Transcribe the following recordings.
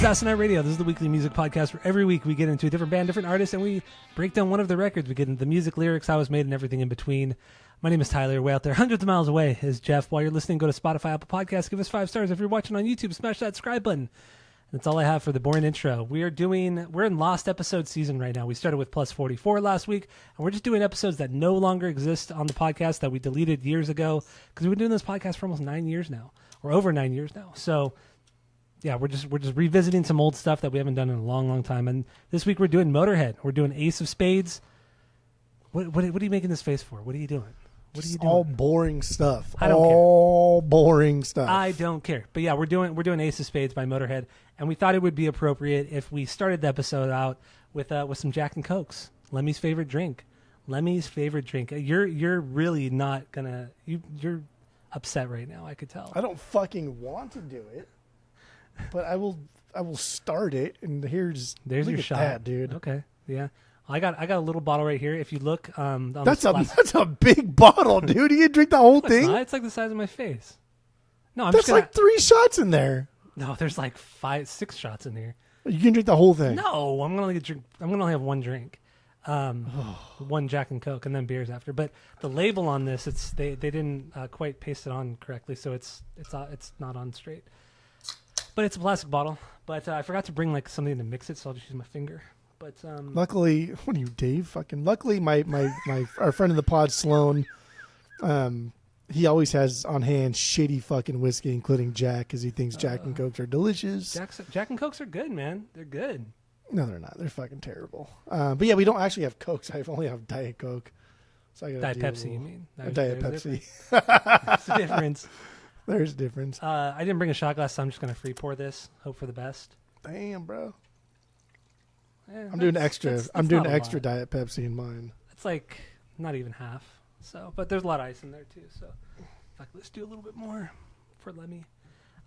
is Asinine Radio. This is the weekly music podcast where every week we get into a different band, different artist, and we break down one of the records. We get into the music, lyrics, how it was made, and everything in between. My name is Tyler. Way out there, hundreds of miles away, is Jeff. While you're listening, go to Spotify, Apple Podcasts, give us 5 stars. If you're watching on YouTube, smash that subscribe button. That's all I have for the boring intro. We're in Lost episode season right now. We started with plus 44 last week, and we're just doing episodes that no longer exist on the podcast that we deleted years ago, because we've been doing this podcast for almost 9 years now, or over 9 years now. So yeah, we're just revisiting some old stuff that we haven't done in a long, long time. And this week we're doing Motörhead. We're doing Ace of Spades. What are you making this face for? What are you doing? What are you doing? All boring stuff. I don't care. All boring stuff. I don't care. But yeah, we're doing Ace of Spades by Motörhead, and we thought it would be appropriate if we started the episode out with some Jack and Cokes, Lemmy's favorite drink. Lemmy's favorite drink. You're really not gonna. You're upset right now. I could tell. I don't fucking want to do it, but I will start it. And there's your shot, that, dude. Okay, yeah. I got a little bottle right here. If you look, that's a big bottle, dude. You can drink the whole thing. It's like the size of my face. No, that's like 3 shots in there. No, there's like 5-6 shots in here. You can drink the whole thing. No, I'm gonna only have one drink, one Jack and Coke, and then beers after. But the label on this, they didn't quite paste it on correctly, so it's not on straight. But it's a plastic bottle. But I forgot to bring like something to mix it, so I'll just use my finger. But luckily, what are you, Dave? Fucking luckily, my our friend in the pod, Sloan, he always has on hand shitty fucking whiskey, including Jack, because he thinks Jack and Cokes are delicious. Jack and Cokes are good, man. They're good. No, they're not. They're fucking terrible. But yeah, we don't actually have Cokes. I only have Diet Coke. So I Diet Pepsi, you mean? Diet Pepsi. There's a difference. There's a difference. I didn't bring a shot glass, so I'm just gonna free pour this. Hope for the best. Damn, bro. Yeah, I'm doing extra. I'm doing extra lot. Diet Pepsi in mine. It's like not even half. So, but there's a lot of ice in there too. So, let's do a little bit more for Lemmy.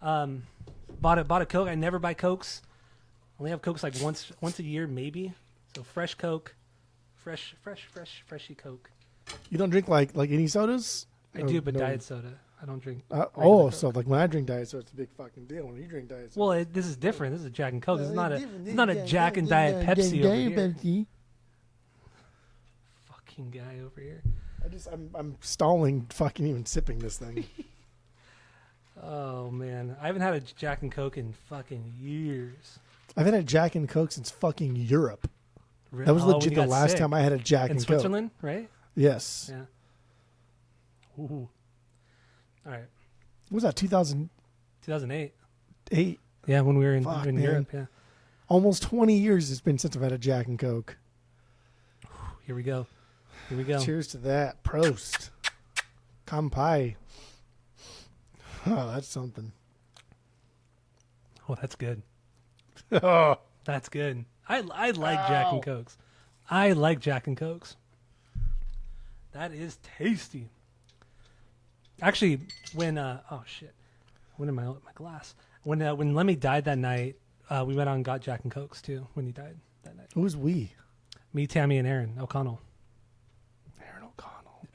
Bought a Coke. I never buy Cokes. Only have Cokes like once a year maybe. So fresh Coke, freshy Coke. You don't drink like any sodas? I do, but no. Diet soda. I don't drink. So like when I drink Diet soda, it's a big fucking deal. When you drink Diet soda, well, this is different. This is Jack and Coke. It's not a Jack and Diet Pepsi over here. Fucking guy over here. I'm stalling, fucking even sipping this thing. Oh man, I haven't had a Jack and Coke in fucking years. I've had a Jack and Coke since fucking Europe. That was legit the last time I had a Jack and Coke. In Switzerland, right? Yes. Yeah. Ooh. All right. What was that, 2008. 8? Yeah, when we were in Europe, yeah. Almost 20 years it's been since I've had a Jack and Coke. Here we go. Cheers to that. Prost. Kampai. Oh, that's something. Oh, that's good. Oh. That's good. I like Jack and Cokes. I like Jack and Cokes. That is tasty. Actually, when when in my glass? When Lemmy died that night, we went out and got Jack and Cokes too. When he died that night. Who's we? Me, Tammy, and Aaron O'Connell.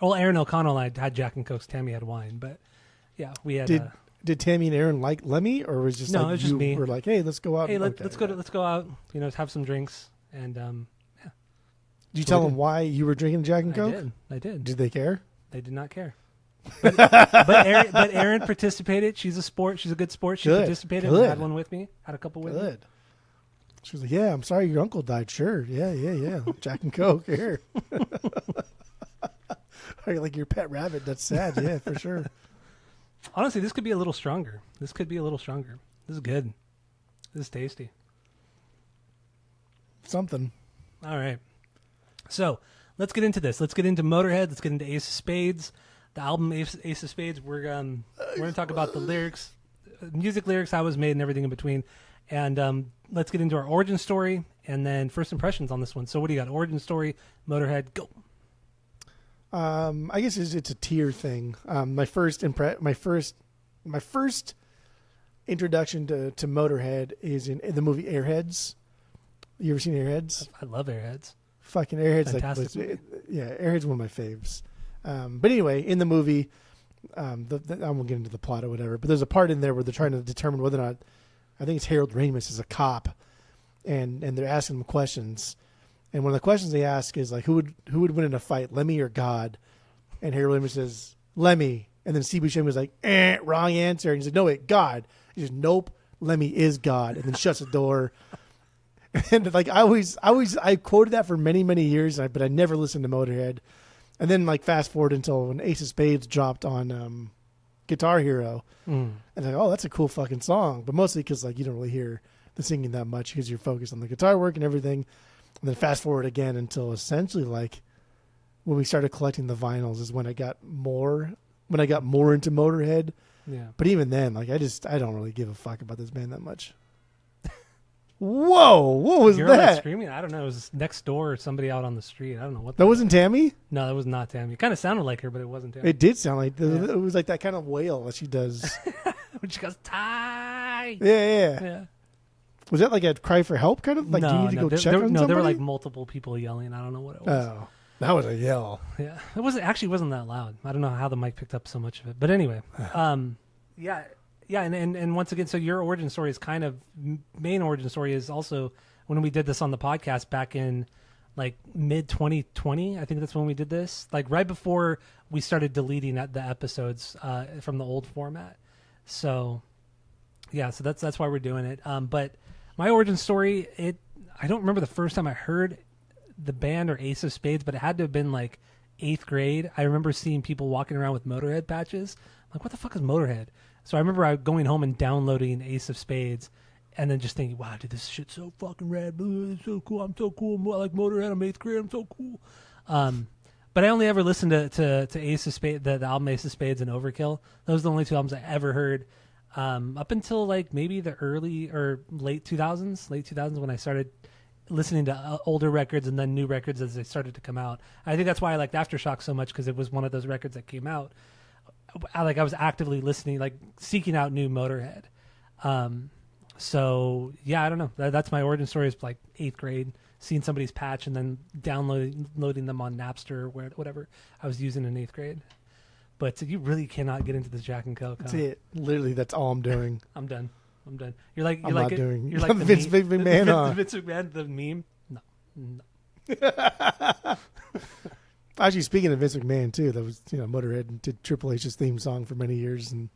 Well, Aaron O'Connell, I had Jack and Cokes. Tammy had wine, but yeah, we had. Did Tammy and Aaron like Lemmy, or was it just no? Like it was just me. We're like, hey, let's go out. Hey, let's go out. Have some drinks and yeah. Did you tell them why you were drinking Jack and Coke? I did. Did they care? They did not care. But Erin participated. She's a sport. She's a good sport. She participated and had one with me. Had a couple with me. She was like, yeah, I'm sorry your uncle died. Sure. Yeah. Jack and Coke here. Like your pet rabbit. That's sad. Yeah, for sure. Honestly, this could be a little stronger. This is good. This is tasty. Something. All right. So let's get into this. Let's get into Motörhead. Let's get into Ace of Spades. The album Ace of Spades. We're gonna talk about the lyrics, music lyrics, how it was made, and everything in between. And let's get into our origin story and then first impressions on this one. So what do you got? Origin story, Motörhead, go. I guess it's a tier thing. My first introduction to Motörhead is in the movie Airheads. You ever seen Airheads? I love Airheads. Fucking Airheads, Fantastic Airheads one of my faves. But anyway, in the movie, I won't get into the plot or whatever. But there's a part in there where they're trying to determine whether or not I think it's Harold Ramis is a cop, and they're asking him questions, and one of the questions they ask is like, who would win in a fight, Lemmy or God? And Harold Ramis says Lemmy, and then Steve Buscemi was like, wrong answer, and he's like, no wait, God. He says, nope, Lemmy is God, and then shuts the door. And like I quoted that for many, many years, but I never listened to Motörhead. And then like fast forward until when Ace of Spades dropped on Guitar Hero, and like, oh, that's a cool fucking song. But mostly because like you don't really hear the singing that much because you're focused on the guitar work and everything. And then fast forward again until essentially like when we started collecting the vinyls is when I got more into Motörhead. Yeah. But even then, like I don't really give a fuck about this band that much. Whoa! What was You're that? like screaming. I don't know. It was next door or somebody out on the street. I don't know what. That wasn't Tammy? No, that was not Tammy. It kind of sounded like her, but it wasn't Tammy. It did sound like it was like that kind of wail that she does. When she goes, "Ty." Yeah. Was that like a cry for help kind of? Like, do you need to go check on somebody? There were like multiple people yelling. I don't know what it was. Oh, that was a yell. Yeah, it wasn't that loud. I don't know how the mic picked up so much of it, but anyway, yeah, and once again, so your origin story is kind of main origin story is also when we did this on the podcast back in like mid 2020. I think that's when we did this, like right before we started deleting the episodes from the old format. So yeah, so that's why we're doing it. But my origin story, I don't remember the first time I heard the band or Ace of Spades, but it had to have been like 8th grade. I remember seeing people walking around with Motörhead patches. I'm like, what the fuck is Motörhead? So I remember going home and downloading Ace of Spades and then just thinking, wow, dude, this shit's so fucking rad. It's so cool. I'm so cool. I like Motörhead. I'm 8th grade. I'm so cool. But I only ever listened to Ace of Spades, the album Ace of Spades and Overkill. Those are the only two albums I ever heard up until like maybe the early or late 2000s when I started listening to older records and then new records as they started to come out. I think that's why I liked Aftershock so much, because it was one of those records that came out. I was actively listening, like seeking out new Motörhead. So yeah, I don't know. That's my origin story. Is like 8th grade, seeing somebody's patch and then loading them on Napster or whatever I was using in 8th grade. But you really cannot get into this Jack and Coke. That's it. Literally, that's all I'm doing. I'm done. You're like I'm not doing. You're like the Vince McMahon. The Vince McMahon, the meme. No. Actually, speaking of Vince McMahon too, that was Motörhead did Triple H's theme song for many years, and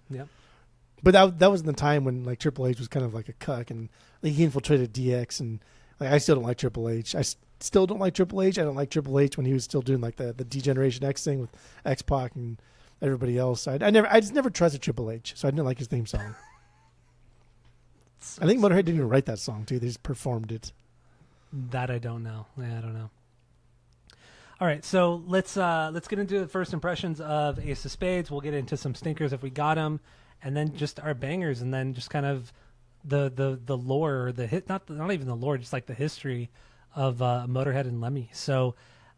but that was in the time when like Triple H was kind of like a cuck, and like, he infiltrated DX, and like I still don't like Triple H. I still don't like Triple H. I don't like Triple H when he was still doing like the D-Generation X thing with X-Pac and everybody else. I just never trusted Triple H, so I didn't like his theme song. I think Motörhead didn't even write that song too; they just performed it. That I don't know. Yeah, I don't know. All right, so let's get into the first impressions of Ace of Spades. We'll get into some stinkers if we got them, and then just our bangers, and then just kind of the lore, or the hit, not even the lore, just like the history of Motörhead and Lemmy. So,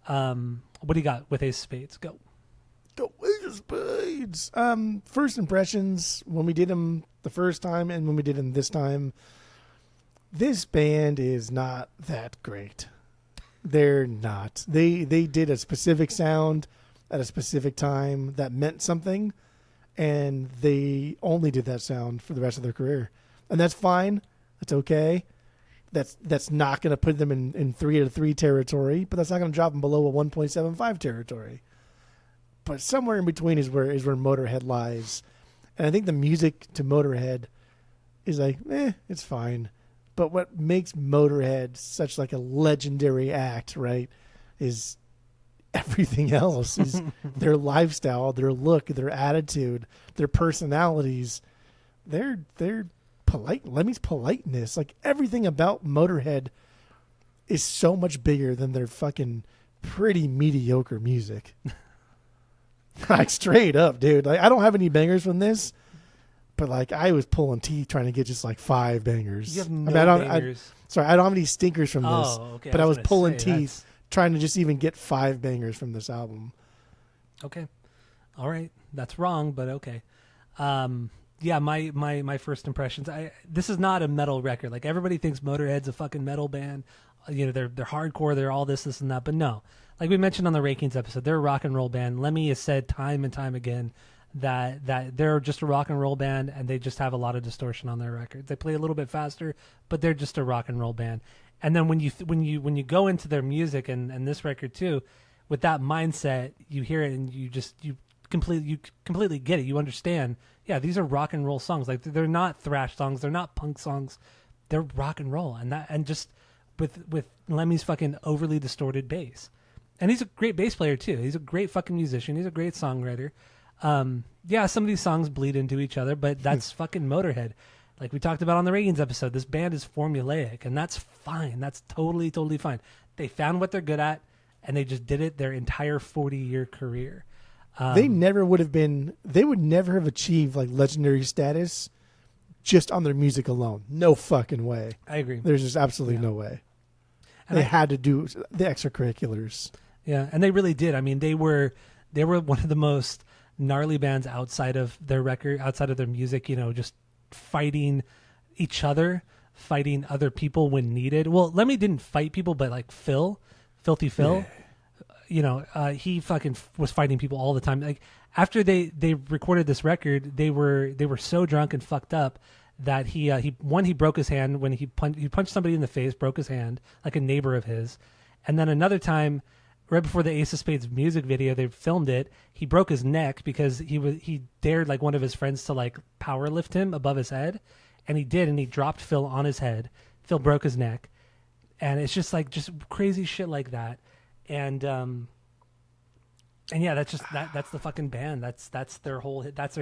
what do you got with Ace of Spades? Go Ace of Spades. First impressions when we did them the first time, and when we did them this time. This band is not that great. They're not. They did a specific sound at a specific time that meant something, and they only did that sound for the rest of their career. And that's fine. That's okay. That's not going to put them in 3 out of 3 territory, but that's not going to drop them below a 1.75 territory. But somewhere in between is where Motörhead lies. And I think the music to Motörhead is like, it's fine. But what makes Motörhead such like a legendary act, right, is everything else. Is their lifestyle, their look, their attitude, their personalities, their polite. Lemmy's politeness, like everything about Motörhead is so much bigger than their fucking pretty mediocre music. Like straight up, dude. Like I don't have any bangers from this. But like I was pulling teeth trying to get just like 5 bangers. You have no bangers. I don't have any stinkers from this. Okay. But I was pulling teeth trying to just even get 5 bangers from this album. Okay. All right. That's wrong, but okay. Yeah, my first impressions. This is not a metal record. Like everybody thinks Motörhead's a fucking metal band. They're hardcore. They're all this and that. But no, like we mentioned on the Rakings episode, they're a rock and roll band. Lemmy has said time and time again that they're just a rock and roll band, and they just have a lot of distortion on their records. They play a little bit faster, but they're just a rock and roll band. And then when you go into their music and this record too, with that mindset, you hear it and you completely get it. You understand. Yeah, these are rock and roll songs. Like, they're not thrash songs. They're not punk songs. They're rock and roll. And just with Lemmy's fucking overly distorted bass. And he's a great bass player too. He's a great fucking musician. He's a great songwriter. Yeah, some of these songs bleed into each other, but that's fucking Motörhead. Like we talked about on the ratings episode, this band is formulaic, and that's fine. That's totally, totally fine. They found what they're good at, and they just did it their entire 40-year career. They would never have achieved like legendary status just on their music alone. No fucking way. I agree. There's just absolutely no way. And they had to do the extracurriculars. Yeah, and they really did. I mean, they were one of the most gnarly bands outside of their record, outside of their music, just fighting each other, fighting other people when needed. Well, Lemmy didn't fight people, but like Filthy Phil, he fucking was fighting people all the time. Like, after they recorded this record, they were so drunk and fucked up that he broke his hand when he punched somebody in the face, broke his hand, like a neighbor of his. And then another time, right before the Ace of Spades music video, they filmed it, he broke his neck because he dared like one of his friends to like power lift him above his head, and he did, and he dropped Phil on his head. Phil broke his neck. And it's just crazy shit like that. And yeah, that's the fucking band. That's their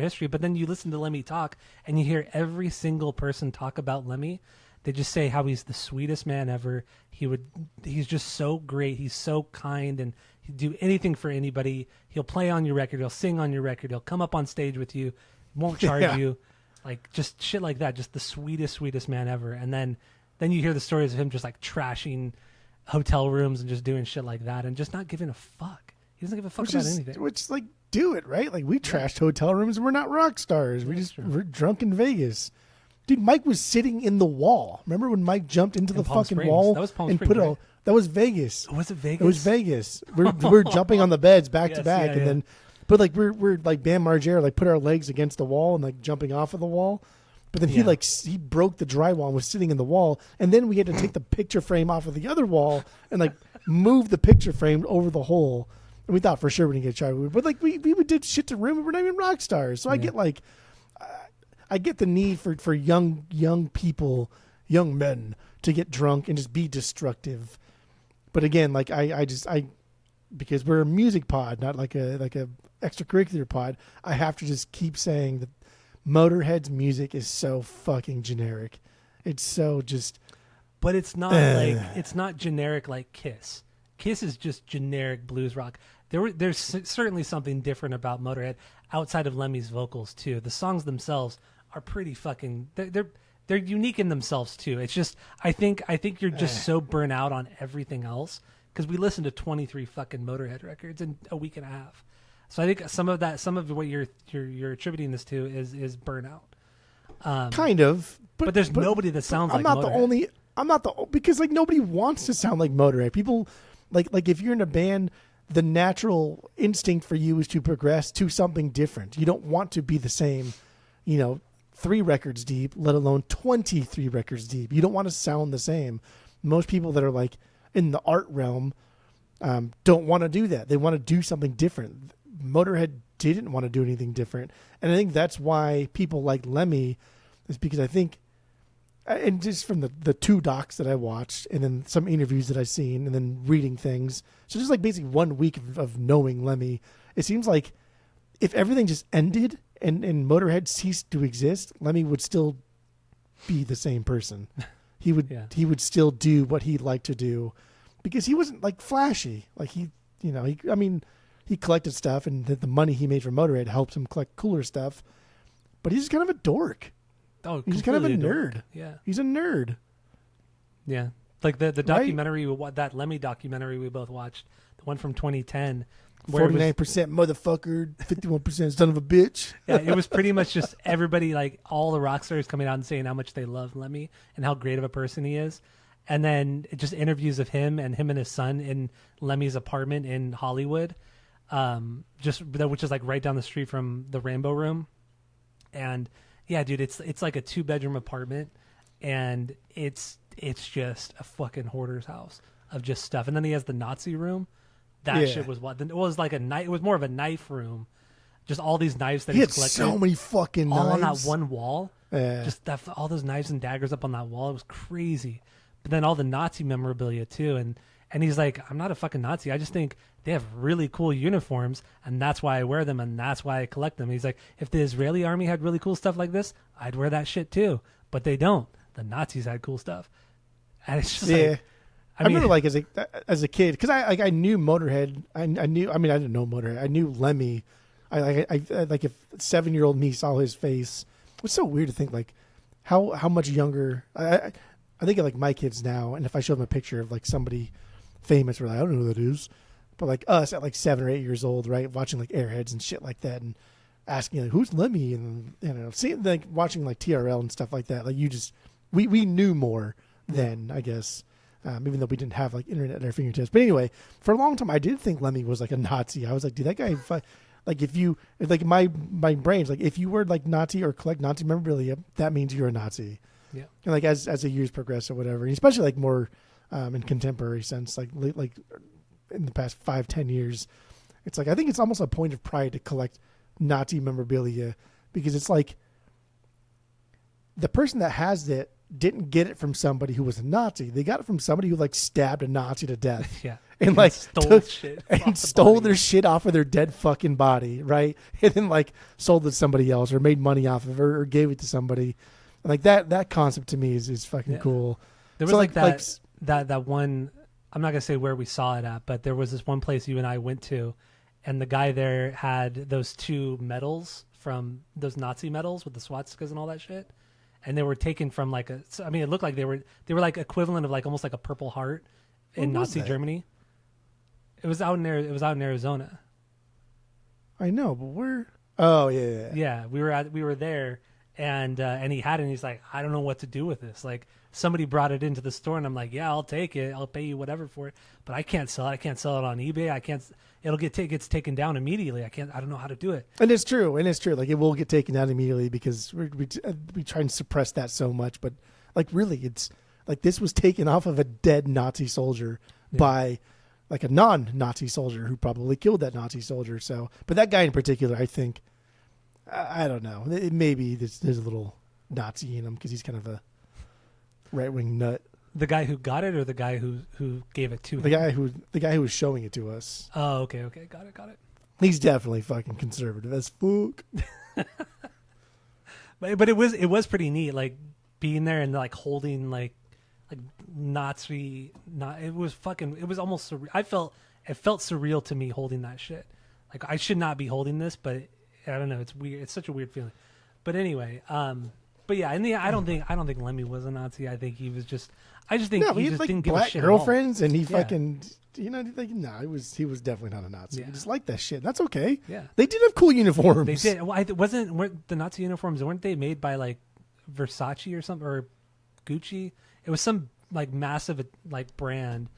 history. But then you listen to Lemmy talk, and you hear every single person talk about Lemmy. They just say how he's the sweetest man ever. He's just so great. He's so kind, and he'd do anything for anybody. He'll play on your record. He'll sing on your record. He'll come up on stage with you. Won't charge you. Like, just shit like that. Just the sweetest man ever. And then you hear the stories of him just like trashing hotel rooms and just doing shit like that, and just not giving a fuck. He doesn't give a fuck about anything. Which, like, do it, right? Like, we trashed hotel rooms and we're not rock stars. We're drunk in Vegas. Dude, Mike was sitting in the wall. Remember when Mike jumped into the fucking wall? That was Palm and Springs, right? That was Vegas. Was it Vegas? It was Vegas. We're jumping on the beds back to back, and then, but like we're like Bam Margera, like put our legs against the wall and like jumping off of the wall. But then he broke the drywall and was sitting in the wall, and then we had to take the picture frame off of the other wall and like move the picture frame over the hole. And we thought for sure we didn't get charged, but like we did shit to room, and we're not even rock stars. So I get like. I get the need for young people, young men, to get drunk and just be destructive. But again, like I because we're a music pod, not like a extracurricular pod, I have to just keep saying that Motörhead's music is so fucking generic. It's so just. But it's not it's not generic like Kiss. Kiss is just generic blues rock. There's certainly something different about Motörhead outside of Lemmy's vocals too. The songs themselves are pretty fucking. They're unique in themselves too. It's just I think you're just so burnt out on everything else because we listened to 23 fucking Motörhead records in a week and a half. So I think some of what you're attributing this to is burnout. Kind of, but there's nobody that sounds like Motörhead. I'm not the because like nobody wants to sound like Motörhead. People like if you're in a band, the natural instinct for you is to progress to something different. You don't want to be the same, 3 records deep, let alone 23 records deep. You don't want to sound the same. Most people that are like in the art realm don't want to do that. They want to do something different. Motörhead didn't want to do anything different. And I think that's why people like Lemmy is because I think, and just from the 2 docs that I watched and then some interviews that I've seen and then reading things. So just like basically 1 week of knowing Lemmy, it seems like if everything just ended and Motörhead ceased to exist, Lemmy would still be the same person. He would still do what he liked to do because he wasn't like flashy. Like he collected stuff and the money he made from Motörhead helped him collect cooler stuff, but he's just kind of a dork. Oh, he's kind of a nerd. Yeah. He's a nerd. Yeah. Like the documentary, that Lemmy documentary we both watched, the one from 2010. 49% motherfucker, 51% son of a bitch. Yeah, it was pretty much just everybody, like all the rock stars coming out and saying how much they love Lemmy and how great of a person he is. And then just interviews of him and his son in Lemmy's apartment in Hollywood. which is like right down the street from the Rainbow Room. And yeah, dude, it's like a 2-bedroom apartment, and it's just a fucking hoarder's house of just stuff. And then he has the Nazi room. That shit was what it was like it was more of a knife room. Just all these knives that he he's had collected. so many fucking all knives on that one wall. Yeah. Just all those knives and daggers up on that wall. It was crazy. But then all the Nazi memorabilia too. And he's like, I'm not a fucking Nazi. I just think they have really cool uniforms, and that's why I wear them, and that's why I collect them. He's like, if the Israeli army had really cool stuff like this, I'd wear that shit too. But they don't. The Nazis had cool stuff. And it's just like, I remember like as a kid, because I knew Motörhead. I didn't know Motörhead. I knew Lemmy. I like if 7-year-old me saw his face. It's so weird to think like how much younger. I think of like my kids now, and if I show them a picture of like somebody famous, we're like, I don't know who that is. But like us at like 7 or 8 years old, right, watching like Airheads and shit like that, and asking like, who's Lemmy, and seeing like watching like TRL and stuff like that. Like we knew more then, I guess. Even though we didn't have like internet at our fingertips. But anyway, for a long time, I did think Lemmy was like a Nazi. I was like, dude, that guy, like like my brain's like, if you were like Nazi or collect Nazi memorabilia, that means you're a Nazi. Yeah. And like as the years progress or whatever, and especially like more in contemporary sense, like in the past 5-10 years, it's like, I think it's almost a point of pride to collect Nazi memorabilia, because it's like the person that has it didn't get it from somebody who was a Nazi. They got it from somebody who like stabbed a Nazi to death. Yeah. And like stole their shit off of their dead fucking body, right? And then like sold it to somebody else or made money off of it or gave it to somebody. And like that concept to me is fucking cool. There was that one, I'm not gonna say where we saw it at, but there was this one place you and I went to, and the guy there had those 2 medals from those Nazi medals with the swastikas and all that shit. And they were taken from like it looked like they were like equivalent of like almost like a Purple Heart in Nazi Germany. It was out in Arizona. I know, but we're yeah. We were there, and he had it, and he's like, I don't know what to do with this. Like, somebody brought it into the store, and I'm like, yeah, I'll take it. I'll pay you whatever for it, but I can't sell it. I can't sell it on eBay. I can't. Gets taken down immediately. I don't know how to do it. And it's true. Like, it will get taken down immediately because we try and suppress that so much. But like, really, it's like this was taken off of a dead Nazi soldier by like a non-Nazi soldier who probably killed that Nazi soldier. So, but that guy in particular, I think, I don't know. Maybe there's a little Nazi in him because he's kind of a right-wing nut. The guy who got it, or the guy who gave it to him? The guy who was showing it to us. Oh, okay, got it. He's definitely fucking conservative as fuck. but it was pretty neat, like being there and like holding like Nazi. It was almost surreal. It felt surreal to me holding that shit. Like, I should not be holding this, but I don't know. It's weird. It's such a weird feeling. But anyway, but yeah, I don't think Lemmy was a Nazi. I think he was just. I just think he just like didn't give a black shit. Girlfriends, and he fucking, he was definitely not a Nazi. Yeah. He just liked that shit. That's okay. Yeah, they did have cool uniforms. They did. Well, weren't the Nazi uniforms? Weren't they made by like Versace or something, or Gucci? It was some like massive like brand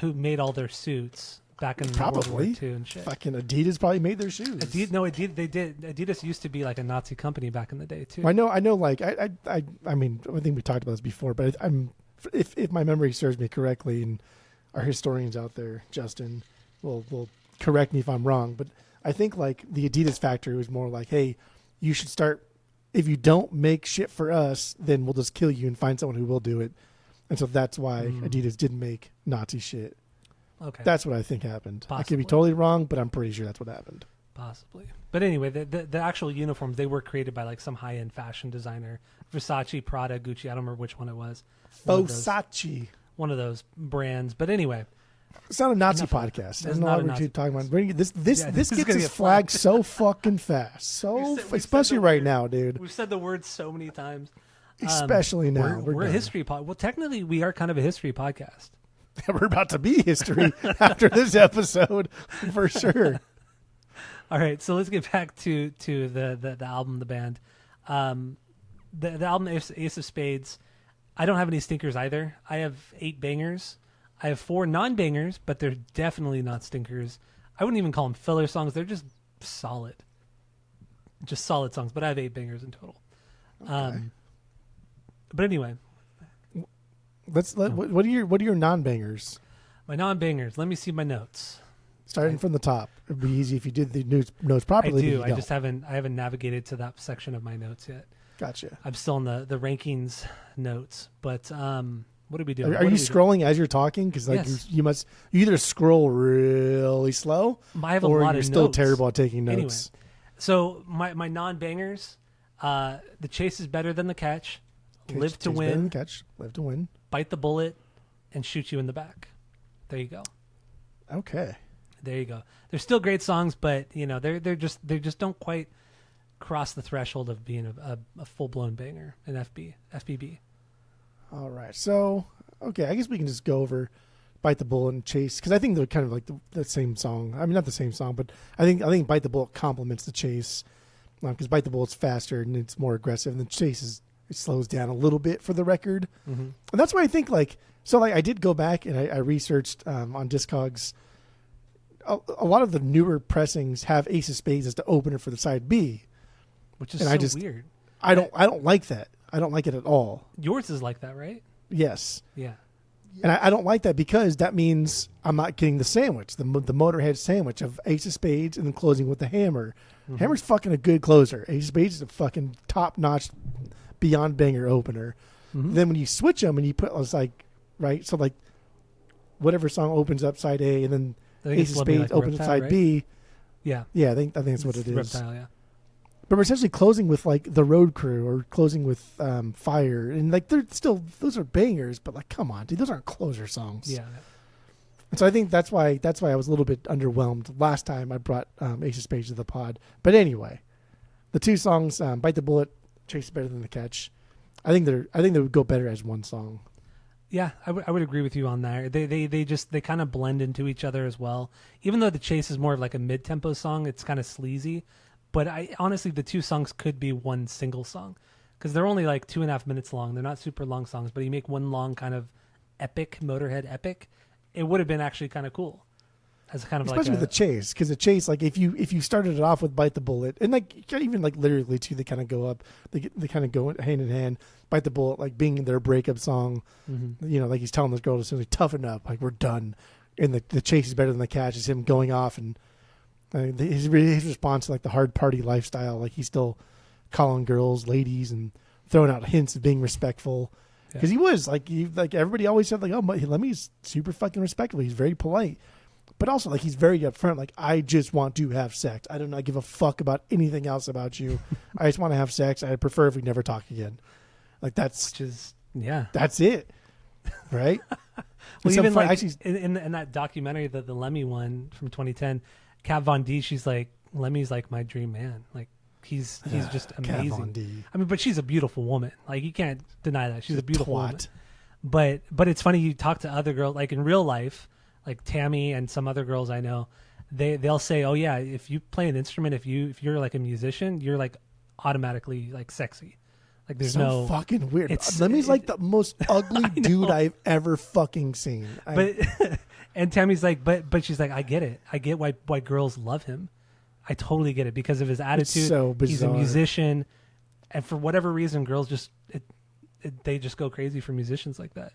who made all their suits back in World War II and shit. Fucking Adidas probably made their shoes. Adidas, they did. Adidas used to be like a Nazi company back in the day too. I know. Like I mean, I think we talked about this before, but if my memory serves me correctly, and our historians out there, Justin, will correct me if I'm wrong, but I think like the Adidas factory was more like, hey, you should start. If you don't make shit for us, then we'll just kill you and find someone who will do it. And so that's why Adidas didn't make Nazi shit. Okay. That's what I think happened. Possibly. I could be totally wrong, but I'm pretty sure that's what happened. Possibly. But anyway, the actual uniforms, they were created by like some high-end fashion designer. Versace, Prada, Gucci, I don't remember which one it was. Versace. One of those brands. But anyway. It's not a Nazi podcast. That's not what we're talking about. This gets us flagged so fucking fast. Especially right now, dude. We've said the word so many times. Especially now. We're a history podcast. Well, technically, we are kind of a history podcast. We're about to be history after this episode, for sure. All right, so let's get back to the album, the band. The album Ace of Spades. I don't have any stinkers either. I have 8 bangers. I have 4 non-bangers, but they're definitely not stinkers. I wouldn't even call them filler songs. They're just solid songs. But I have 8 bangers in total. Okay. But anyway, What are your non-bangers? my non-bangers. Let me see my notes. Starting from the top. It'd be easy if you did the notes properly. I do. But you I just don't. haven't navigated to that section of my notes yet. Gotcha. I'm still in the rankings notes. But what are we doing? Are you scrolling as you're talking? Because like Yes. you either scroll really slow, I have a or lot you're of still notes. terrible at taking notes. Anyway, so my non-bangers, the chase is better than the catch, live to Chase better than win, catch, live to win. bite the bullet, and shoot you in the back. There you go. Okay. There you go. They're still great songs, but you know they just don't quite cross the threshold of being a full blown banger in FBB. All right. So okay, I guess we can just go over Bite the Bullet and Chase, because I think they're kind of like the same song. I mean, not the same song, but I think Bite the Bullet complements the Chase, because Bite the Bullet's faster and it's more aggressive, and the Chase it slows down a little bit for the record. Mm-hmm. And that's why I think I did go back and I researched on Discogs. A lot of the newer pressings have Ace of Spades as the opener for the side B, Which is and so weird. I don't like that. I don't like it at all. Yours is like that, right? Yes. Yeah. And I don't like that because that means I'm not getting the sandwich, the Motörhead sandwich of Ace of Spades and then closing with the hammer. Mm-hmm. Hammer's fucking a good closer. Ace of Spades is a fucking top-notch, beyond banger opener. Mm-hmm. Then when you switch them and you put, it's like, right, so like whatever song opens up side A and then I think Ace it's of Love Me Spades Like a opens up Reptile, side right? B. Yeah. Yeah, I think that's what it is. Reptile, yeah. But we're essentially closing with like the Road Crew or closing with Fire, and like they're still, those are bangers, but like come on, dude, those aren't closer songs. Yeah. And so I think that's why I was a little bit underwhelmed last time I brought Ace of Spades to the pod. But anyway, the two songs, Bite the Bullet, Chase is better than the catch. I think they would go better as one song. Yeah, I would agree with you on that. They kind of blend into each other as well. Even though the Chase is more of like a mid-tempo song, it's kind of sleazy. But honestly, the two songs could be one single song because they're only like 2.5 minutes long. They're not super long songs, but you make one long kind of epic, Motörhead epic. It would have been actually kind of cool. As kind of especially with the Chase, because the Chase, like if you started it off with Bite the Bullet, and like even like literally too, they kind of go up, they kind of go hand in hand. Bite the Bullet, like being their breakup song, you know, like he's telling this girl to essentially toughen up, like we're done. And the Chase is better than the catch. Is him going off and his response to like the hard party lifestyle, like he's still calling girls ladies and throwing out hints of being respectful. Because he was like everybody always said like, oh, Lemmy's super fucking respectful. He's very polite. But also, like, he's very upfront. Like, I just want to have sex. I do not give a fuck about anything else about you. I just want to have sex. I'd prefer if we never talk again. Like, that's it, right? Well, even like in that documentary, the Lemmy one from 2010, Kat Von D, she's like, Lemmy's like my dream man. Like, he's just amazing. Kat Von D. I mean, but she's a beautiful woman. Like, you can't deny that. She's a beautiful woman. Twat. But it's funny, you talk to other girls, like in real life, like Tammy and some other girls I know, they'll say, oh yeah, if you play an instrument, if you're like a musician, you're like automatically like sexy. Like there's no fucking weird. Lemmy's like the most ugly dude I've ever fucking seen. But and Tammy's like, but she's like, I get it. I get why girls love him. I totally get it because of his attitude. It's so bizarre. He's a musician, and for whatever reason, girls they just go crazy for musicians like that.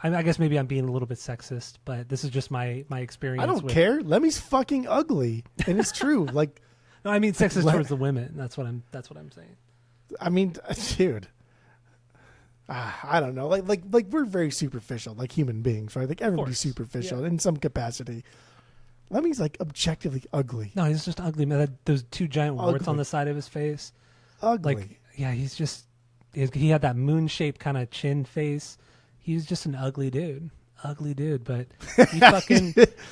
I guess maybe I'm being a little bit sexist, but this is just my experience. I don't care. Lemmy's fucking ugly, and it's true. Like, no, I mean sexist towards the women. That's what I'm saying. I mean, dude, I don't know. Like we're very superficial, like human beings, right? Like everybody's superficial in some capacity. Lemmy's like objectively ugly. No, he's just ugly, man. Those two giant warts on the side of his face. Ugly. Like, yeah, he had that moon-shaped kind of chin face. He's just an ugly dude, but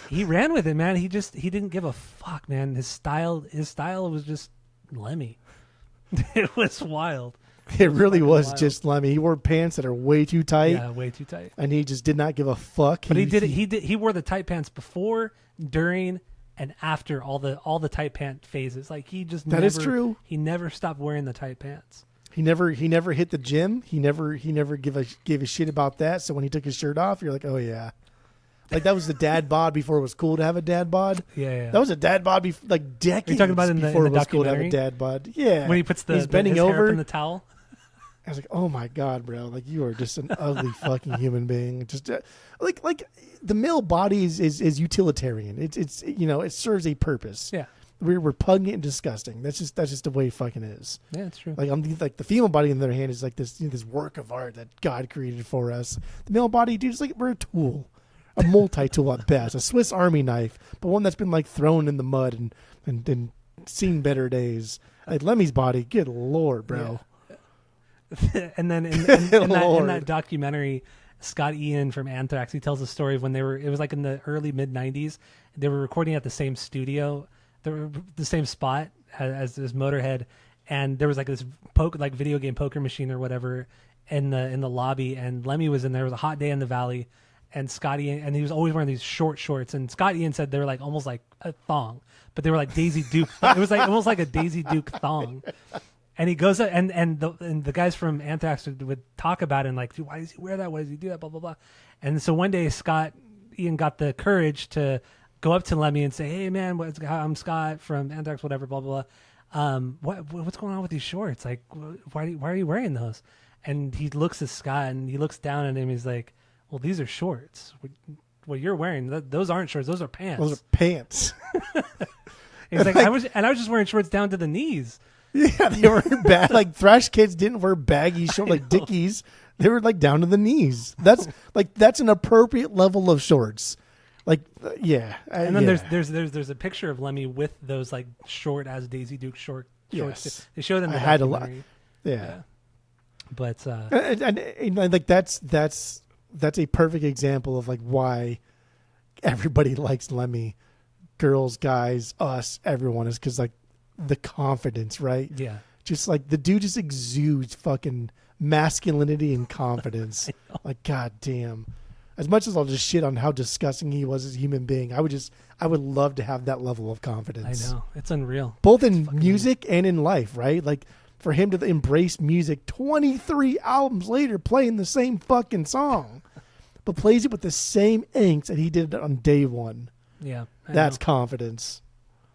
he ran with it, man. He didn't give a fuck, man. His style was just Lemmy. It was wild. It really was just Lemmy. He wore pants that are way too tight. Yeah, way too tight. And he just did not give a fuck. But he wore the tight pants before, during, and after all the tight pant phases. Like that is true. He never stopped wearing the tight pants. He never hit the gym. He never gave a shit about that. So when he took his shirt off, you're like, oh yeah. Like that was the dad bod before it was cool to have a dad bod. Yeah. That was a dad bod like decades. Are you talking about in before the it was cool to have a documentary? dad bod. Yeah, When he puts he's bending his hair over up in the towel. I was like, oh my god, bro! Like you are just an ugly fucking human being. Just like the male body is utilitarian. It's it serves a purpose. Yeah. We're repugnant and disgusting. That's just the way it fucking is. Yeah, it's true. Like the female body, on the other hand, is like this this work of art that God created for us. The male body, dude, is like we're a tool, a multi-tool at best, a Swiss Army knife, but one that's been like thrown in the mud and seen better days. Like Lemmy's body, good lord, bro. Yeah. And then in that documentary, Scott Ian from Anthrax, he tells a story of when it was like in the early mid 90s, they were recording at the same studio, the same spot as Motörhead, and there was like this video game poker machine or whatever in the lobby, and Lemmy was in there. It was a hot day in the valley, and Scott Ian, and he was always wearing these short shorts, and Scott Ian said they were like almost like a thong, but they were like Daisy Duke. It was like almost like a Daisy Duke thong. And he goes up, and the guys from Anthrax would talk about it and like, why does he wear that? Why does he do that? Blah blah blah. And so one day Scott Ian got the courage to go up to Lemmy and say, "Hey man, I'm Scott from Anthrax, whatever, blah blah blah. What's going on with these shorts? Like, why are you wearing those?" And he looks at Scott and he looks down at him. He's like, "Well, these are shorts. What you're wearing, those aren't shorts. Those are pants. Those are pants." He's like, I was just wearing shorts down to the knees. Yeah, they were bad. Like thrash kids didn't wear baggy shorts like Dickies. They were like down to the knees. That's an appropriate level of shorts. Like, yeah. And then there's a picture of Lemmy with those like short as Daisy Duke shorts. Yes. They showed in the I had a lot. documentary. Yeah. But and like that's a perfect example of like why everybody likes Lemmy. Girls, guys, us, everyone is because like the confidence, right? Yeah. Just like the dude just exudes fucking masculinity and confidence. Like, god damn. As much as I'll just shit on how disgusting he was as a human being, I would love to have that level of confidence. I know. It's unreal. Both in music and in life, right? Like for him to embrace music 23 albums later playing the same fucking song, but plays it with the same angst that he did on day one. Yeah. That's confidence.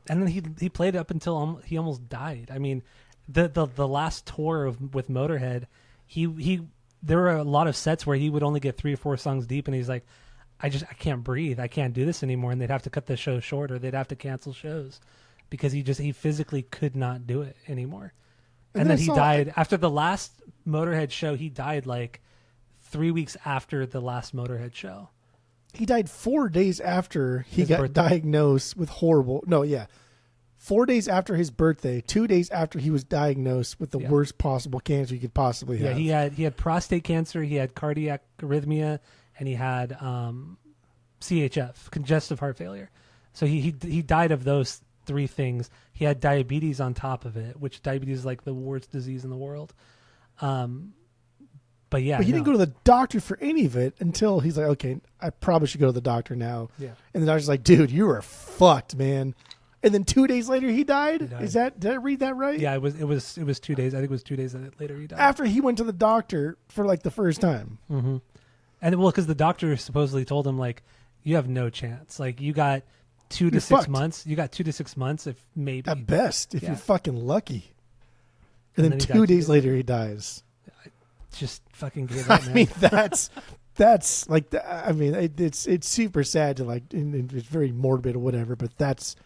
And then he played up until he almost died. I mean, the last tour with Motörhead, there were a lot of sets where he would only get 3 or 4 songs deep, and he's like, I can't breathe. I can't do this anymore. And they'd have to cut the show short, or they'd have to cancel shows because he physically could not do it anymore. And then he died after the last Motörhead show. He died like 3 weeks after the last Motörhead show. He died 4 days after he got diagnosed with 4 days after his birthday, 2 days after he was diagnosed with the worst possible cancer you could possibly have. Yeah, he had prostate cancer, he had cardiac arrhythmia, and he had CHF, congestive heart failure. So he died of those 3 things. He had diabetes on top of it, which diabetes is like the worst disease in the world. But he didn't go to the doctor for any of it until he's like, okay, I probably should go to the doctor now. Yeah. And the doctor's like, dude, you are fucked, man. And then 2 days later he died? Did I read that right? Yeah, it was 2 days. I think it was 2 days later he died. After he went to the doctor for like the first time. Mm-hmm. And because the doctor supposedly told him like, you have no chance. Like you got 2 to 6 months. You got 2 to 6 months if maybe. At best, if you're fucking lucky. And then 2 days later he dies. Just fucking give up, man. I mean, that's like, I mean, it's super sad to like, and it's very morbid or whatever, but that's,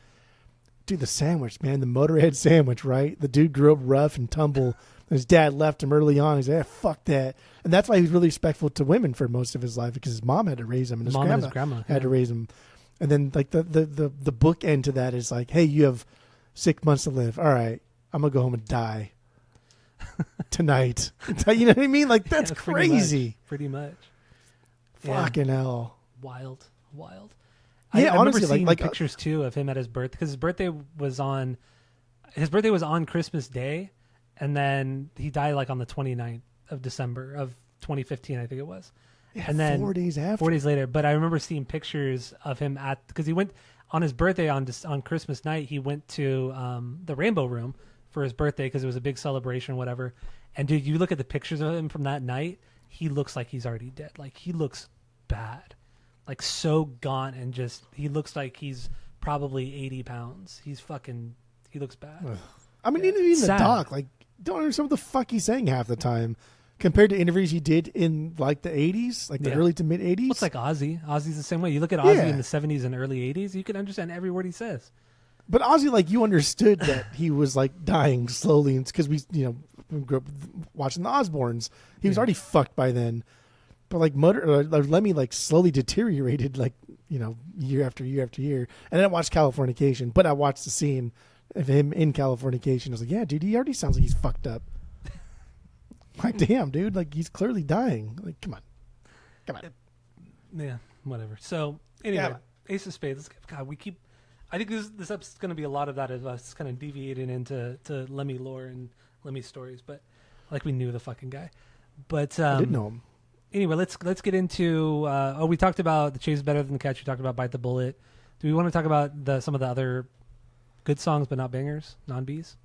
dude, the sandwich, man, the Motörhead sandwich, right? The dude grew up rough and tumble. His dad left him early on. He's like, fuck that. And that's why he was really respectful to women for most of his life, because his mom had to raise him and his grandma had to raise him. And then like the book end to that is like, hey, you have 6 months to live. All right, I'm going to go home and die tonight. You know what I mean? Like, that's crazy. Pretty much. Fucking hell. Wild. Yeah, I honestly, remember seeing like pictures too of him at his birthday, because his birthday was on Christmas Day, and then he died like on the 29th of December of 2015, I think it was. Yeah, and then 4 days after. 4 days later. But I remember seeing pictures of him because he went on his birthday on Christmas night. He went to the Rainbow Room for his birthday because it was a big celebration or whatever. And dude, you look at the pictures of him from that night, he looks like he's already dead. Like, he looks bad. like so gaunt and just he looks like he's probably 80 pounds. He looks bad. Ugh. I mean, even in the Sad. doc, like, don't understand what the fuck he's saying half the time, compared to interviews he did in like the 80s, like the early to mid 80s. It's like Ozzy. Ozzy's the same way. You look at Ozzy Yeah. in the 70s and early 80s, you can understand every word he says. But Ozzy, like, you understood that he was like dying slowly, because we grew up watching the Osbournes. He was already fucked by then. But like Lemmy, like, slowly deteriorated, like, year after year after year. And then I watched Californication, but I watched the scene of him in Californication. I was like, yeah, dude, he already sounds like he's fucked up. Like, damn, dude, like, he's clearly dying. Like, come on. Yeah, whatever. So anyway, Yeah. Ace of Spades. God, I think this episode's going to be a lot of that of us kind of deviating into Lemmy lore and Lemmy stories, but like we knew the fucking guy. But I did know him. Anyway, let's get into. We talked about The Chase is Better Than the Catch. We talked about Bite the Bullet. Do we want to talk about some of the other good songs but not bangers, non-Bs?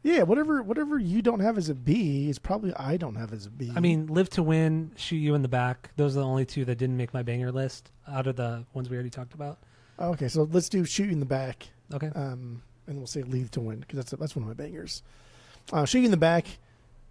Yeah, whatever you don't have as a B is probably I don't have as a B. I mean, Live to Win, Shoot You in the Back. Those are the only two that didn't make my banger list out of the ones we already talked about. Okay, so let's do Shoot You in the Back. Okay. And we'll say Leave to Win, because that's one of my bangers. Shoot You in the Back.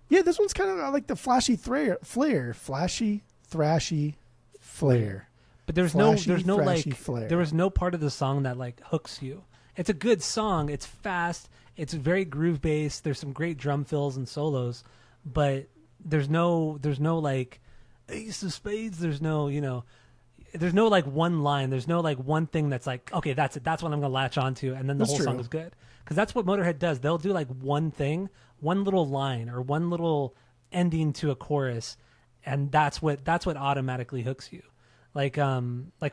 Yeah, this one's kind of like the flashy flair. Flashy, thrashy flair. But there's Flashy, no like thrashy flair. there was no part of the song that like hooks you. It's a good song. It's fast. It's very groove based. There's some great drum fills and solos, but there's no like Ace of Spades. There's no like one line. There's no like one thing that's like, okay, that's it. That's what I'm gonna latch onto, and then the That's whole true. song is good. Because that's what Motörhead does. They'll do like one thing, one little line, or one little ending to a chorus, and that's what automatically hooks you. Like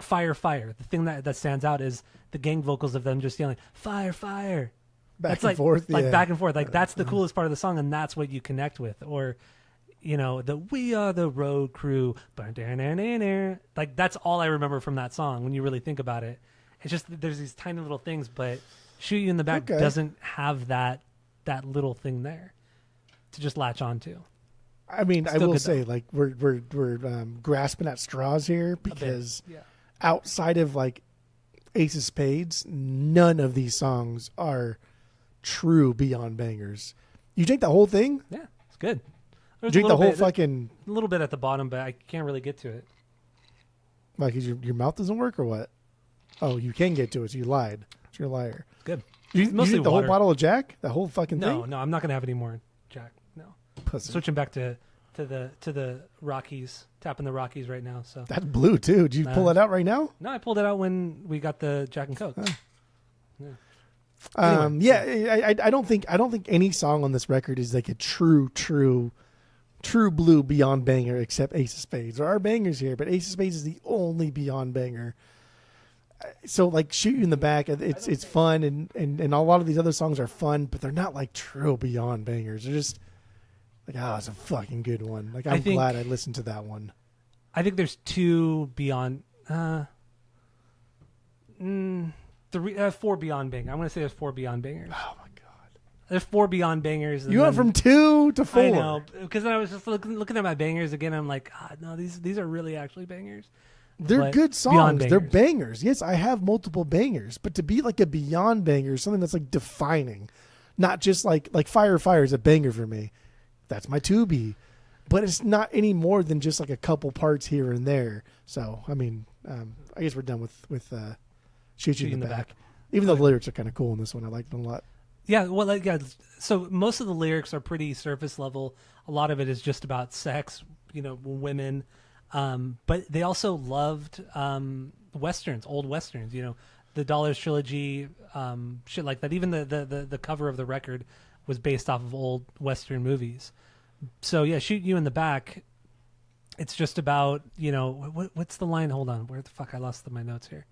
Fire Fire. The thing that stands out is the gang vocals of them just yelling Fire Fire. Back That's and like, forth. like yeah. back and forth. Like that's the coolest part of the song, and that's what you connect with. Or, the We Are the Road Crew. Like that's all I remember from that song when you really think about it. It's just that there's these tiny little things, but Shoot You in the Back Okay. doesn't have that little thing there to just latch onto. I mean, I Still will good, say, like, we're grasping at straws here, because Yeah. outside of like Ace of Spades, none of these songs are true beyond bangers. You drink the whole thing? Yeah, it's good. You There's drink a the little whole bit, fucking, a little bit at the bottom, but I can't really get to it. like, is your mouth doesn't work or what? Oh, you can get to it, so you lied. So you're a liar. It's good. You Mostly drink the water. whole bottle of Jack? The whole fucking No, thing? no, I'm not gonna have any more, Jack. No. Pussy. Switching back to the Rockies, tapping the Rockies right now. So That's blue too. Did you pull that out right now? no, I pulled it out when we got the Jack and Coke. I don't think any song on this record is like a true blue beyond banger except Ace of Spades. There are bangers here, but Ace of Spades is the only beyond banger. So like Shoot You in the Back, it's fun, and a lot of these other songs are fun, but they're not like true beyond bangers. They're just like, oh, it's a fucking good one. Like, I'm glad I listened to that one. I think there's two beyond. Four beyond bangers. I'm gonna say there's four beyond bangers. Oh my god, There's four beyond bangers. And you went then- from 2 to 4. I know, because then I was just looking at my bangers again. I'm like, God, no, these are really actually bangers. They're But good beyond songs. They're bangers. bangers. Yes, I have multiple bangers, but to be like a beyond banger, something that's like defining, not just like Fire Fire is a banger for me. That's my 2B, but it's not any more than just like a couple parts here and there. So I mean, I guess we're done with Shoot You in the Back. Even though the lyrics are kind of cool in this one, I like them a lot. Yeah, well, so most of the lyrics are pretty surface level. A lot of it is just about sex, women. But they also loved westerns, old westerns. The Dollars trilogy, shit like that. Even the cover of the record was based off of old western movies. So yeah, Shoot You in the Back. It's just about what's the line? Hold on, where the fuck I lost my notes here.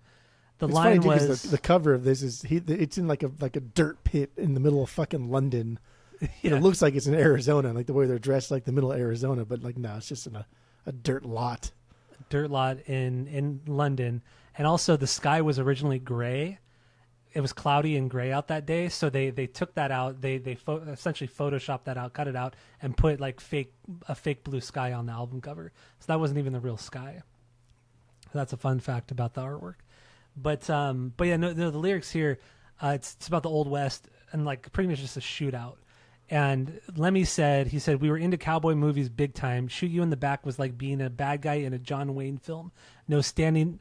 The It's line funny, too, 'cause was the cover of this is it's in like a dirt pit in the middle of fucking London. Yeah. It looks like it's in Arizona, like the way they're dressed, like the middle of Arizona, but like no, it's just in a dirt lot. dirt lot in London, and also the sky was originally gray. It was cloudy and gray out that day, so they took that out. They essentially photoshopped that out, cut it out, and put like a fake blue sky on the album cover. So that wasn't even the real sky. That's a fun fact about the artwork. But yeah, no, the lyrics here, it's about the Old West and like pretty much just a shootout. And Lemmy said, we were into cowboy movies big time. Shoot you in the back was like being a bad guy in a John Wayne film. No standing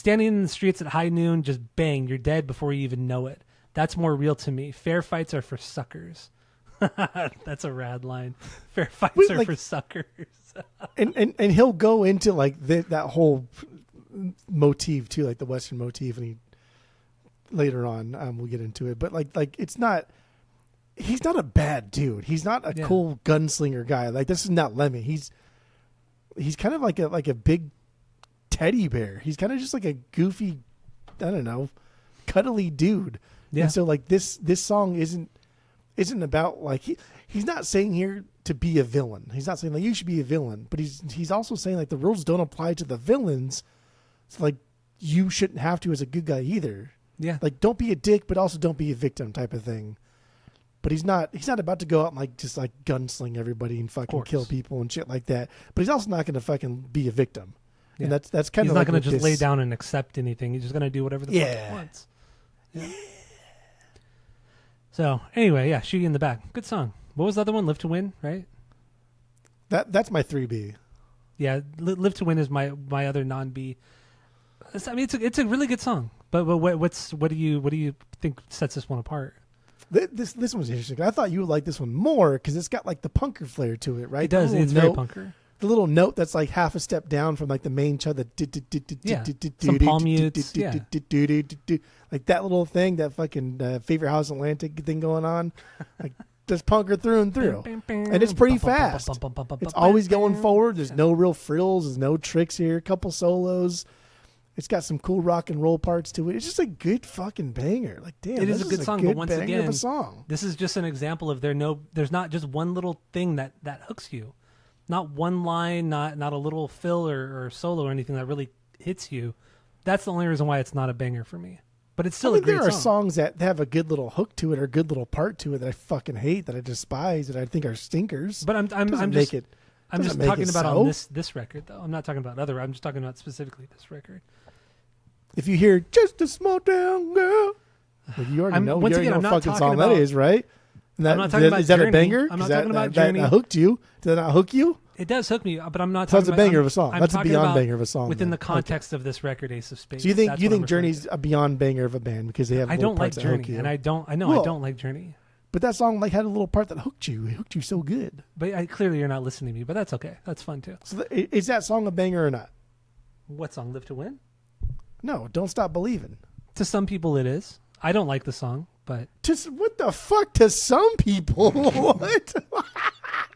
in the streets at high noon, just bang, you're dead before you even know it. That's more real to me. Fair fights are for suckers. That's a rad line. Fair fights are for suckers. and he'll go into like that whole motif too, like the Western motif, and he later on we'll get into it. But like it's not. He's not a bad dude. He's not a cool gunslinger guy. Like this is not Lemmy. He's kind of like a big teddy bear. He's kind of just like a goofy, I don't know, cuddly dude. Yeah. And so like this song isn't about like he's not saying here to be a villain. He's not saying like you should be a villain, but he's also saying like the rules don't apply to the villains. So like you shouldn't have to as a good guy either. Yeah. Like don't be a dick, but also don't be a victim type of thing. But he's not about to go out and like just like gunsling everybody and fucking kill people and shit like that. But he's also not going to fucking be a victim. Yeah. And that's kind he's of not going to just lay down and accept anything. He's just going to do whatever the fuck he wants. Yeah. So anyway, yeah, Shoot You in the Back. Good song. What was the other one? Live to Win, right? That's my 3B. Yeah, Live to Win is my other non-B. I mean, it's a really good song. But what do you think sets this one apart? This one's interesting. I thought you would like this one more because it's got like the punker flair to it, right? It does. It's very punker. The little note that's like half a step down from like the main chug, some palm mutes, like that little thing, that fucking Favorite House Atlantic thing going on, like just punker through and through, and it's pretty fast. It's always going forward. There's no real frills. There's no tricks here. A couple solos. It's got some cool rock and roll parts to it. It's just a good fucking banger. Like, damn, it is a good song. But once again, of a song. This is just an example of there's not just one little thing that hooks you, not one line, not a little fill or solo or anything that really hits you. That's the only reason why it's not a banger for me. But it's still a great song. There are songs that have a good little hook to it or a good little part to it that I fucking hate, that I despise, that I think are stinkers. But I'm just talking about on this record though. I'm not talking about other. I'm just talking about specifically this record. If you hear Just a Small Town Girl, well, you already know what fucking song that is, right? I'm not talking about is that Journey. a banger? I'm not talking about Journey. That hooked you? Did that not hook you? It does hook me, but I'm not talking about... That's a banger of a song. That's a beyond banger of a song. Within the context of this record, Ace of Spades. So you think Journey's a beyond banger of a band because they have I don't like Journey, and I don't like Journey. But that song like had a little part that hooked you. It hooked you so good. But clearly you're not listening to me, but that's okay. That's fun too. So is that song a banger or not? What song? Live to Win? No, Don't Stop Believing. To some people it is. I don't like the song, but... What the fuck to some people? What?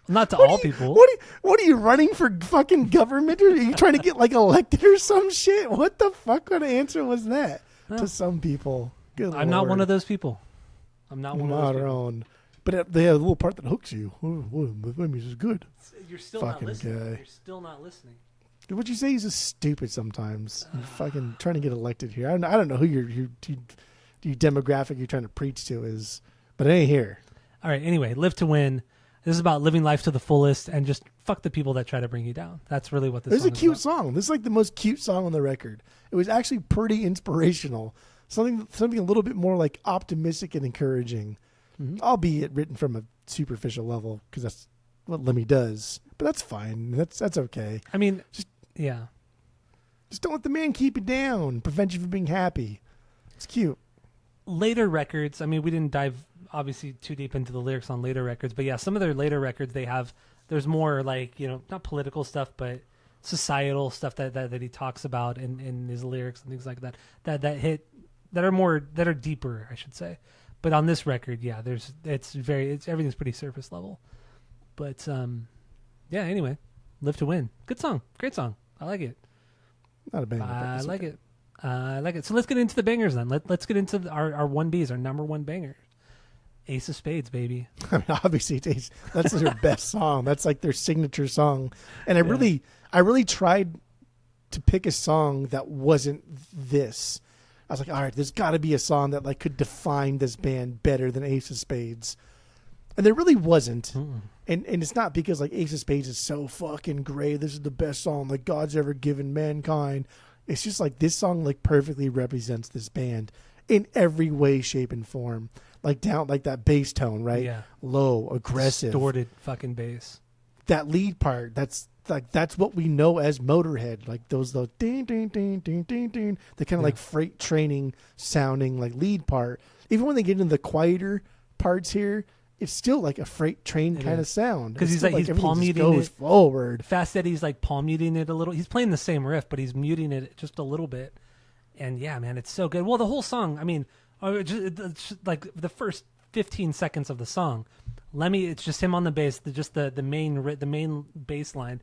Not to all people. What are you running for fucking government? Or are you trying to get like elected or some shit? What the fuck kind of answer was that? No. To some people. Good I'm not one of those people. I'm not one of those people. Own. But they have a little part that hooks you. The music is good. You're still fucking not listening. Guy. You're still not listening. Would you say he's just stupid sometimes? You're fucking trying to get elected here. I don't know who your demographic you're trying to preach to is, but it ain't here. All right. Anyway, Live to Win. This is about living life to the fullest and just fuck the people that try to bring you down. That's really what this song is. It's a cute song. This is like the most cute song on the record. It was actually pretty inspirational. Something a little bit more like optimistic and encouraging, albeit written from a superficial level because that's what Lemmy does. But that's fine. That's okay. I mean, just don't let the man keep you down. Prevent you from being happy. It's cute. Later records. I mean, we didn't dive obviously too deep into the lyrics on later records, but yeah, some of their later records there's more like, not political stuff, but societal stuff that he talks about in his lyrics and things like that that are deeper, I should say. But on this record, yeah, everything's pretty surface level. But anyway, Live to Win. Good song. Great song. I like it. Not a banger. I like it. I like it. So let's get into the bangers then. Let's get into our 1Bs, our number one banger. Ace of Spades, baby. I mean, obviously, that's their best song. That's like their signature song. And I really tried to pick a song that wasn't this. I was like, all right, there's got to be a song that like could define this band better than Ace of Spades. And there really wasn't. And it's not because like Ace of Spades is so fucking great. This is the best song that God's ever given mankind. It's just like this song like perfectly represents this band in every way, shape, and form. Like down, like that bass tone, right? Yeah. Low, aggressive, distorted fucking bass. That lead part, that's what we know as Motörhead. Like those ding ding ding ding ding ding. The kind of like freight training sounding like lead part. Even when they get into the quieter parts here, it's still like a freight train kind of sound. Because he's he's palm muting it forward. Fast Eddie's like palm muting it a little. He's playing the same riff, but he's muting it just a little bit. And yeah, man, it's so good. Well, the whole song, I mean, just like the first 15 seconds of the song, Lemmy, it's just him on the bass, the main bass line,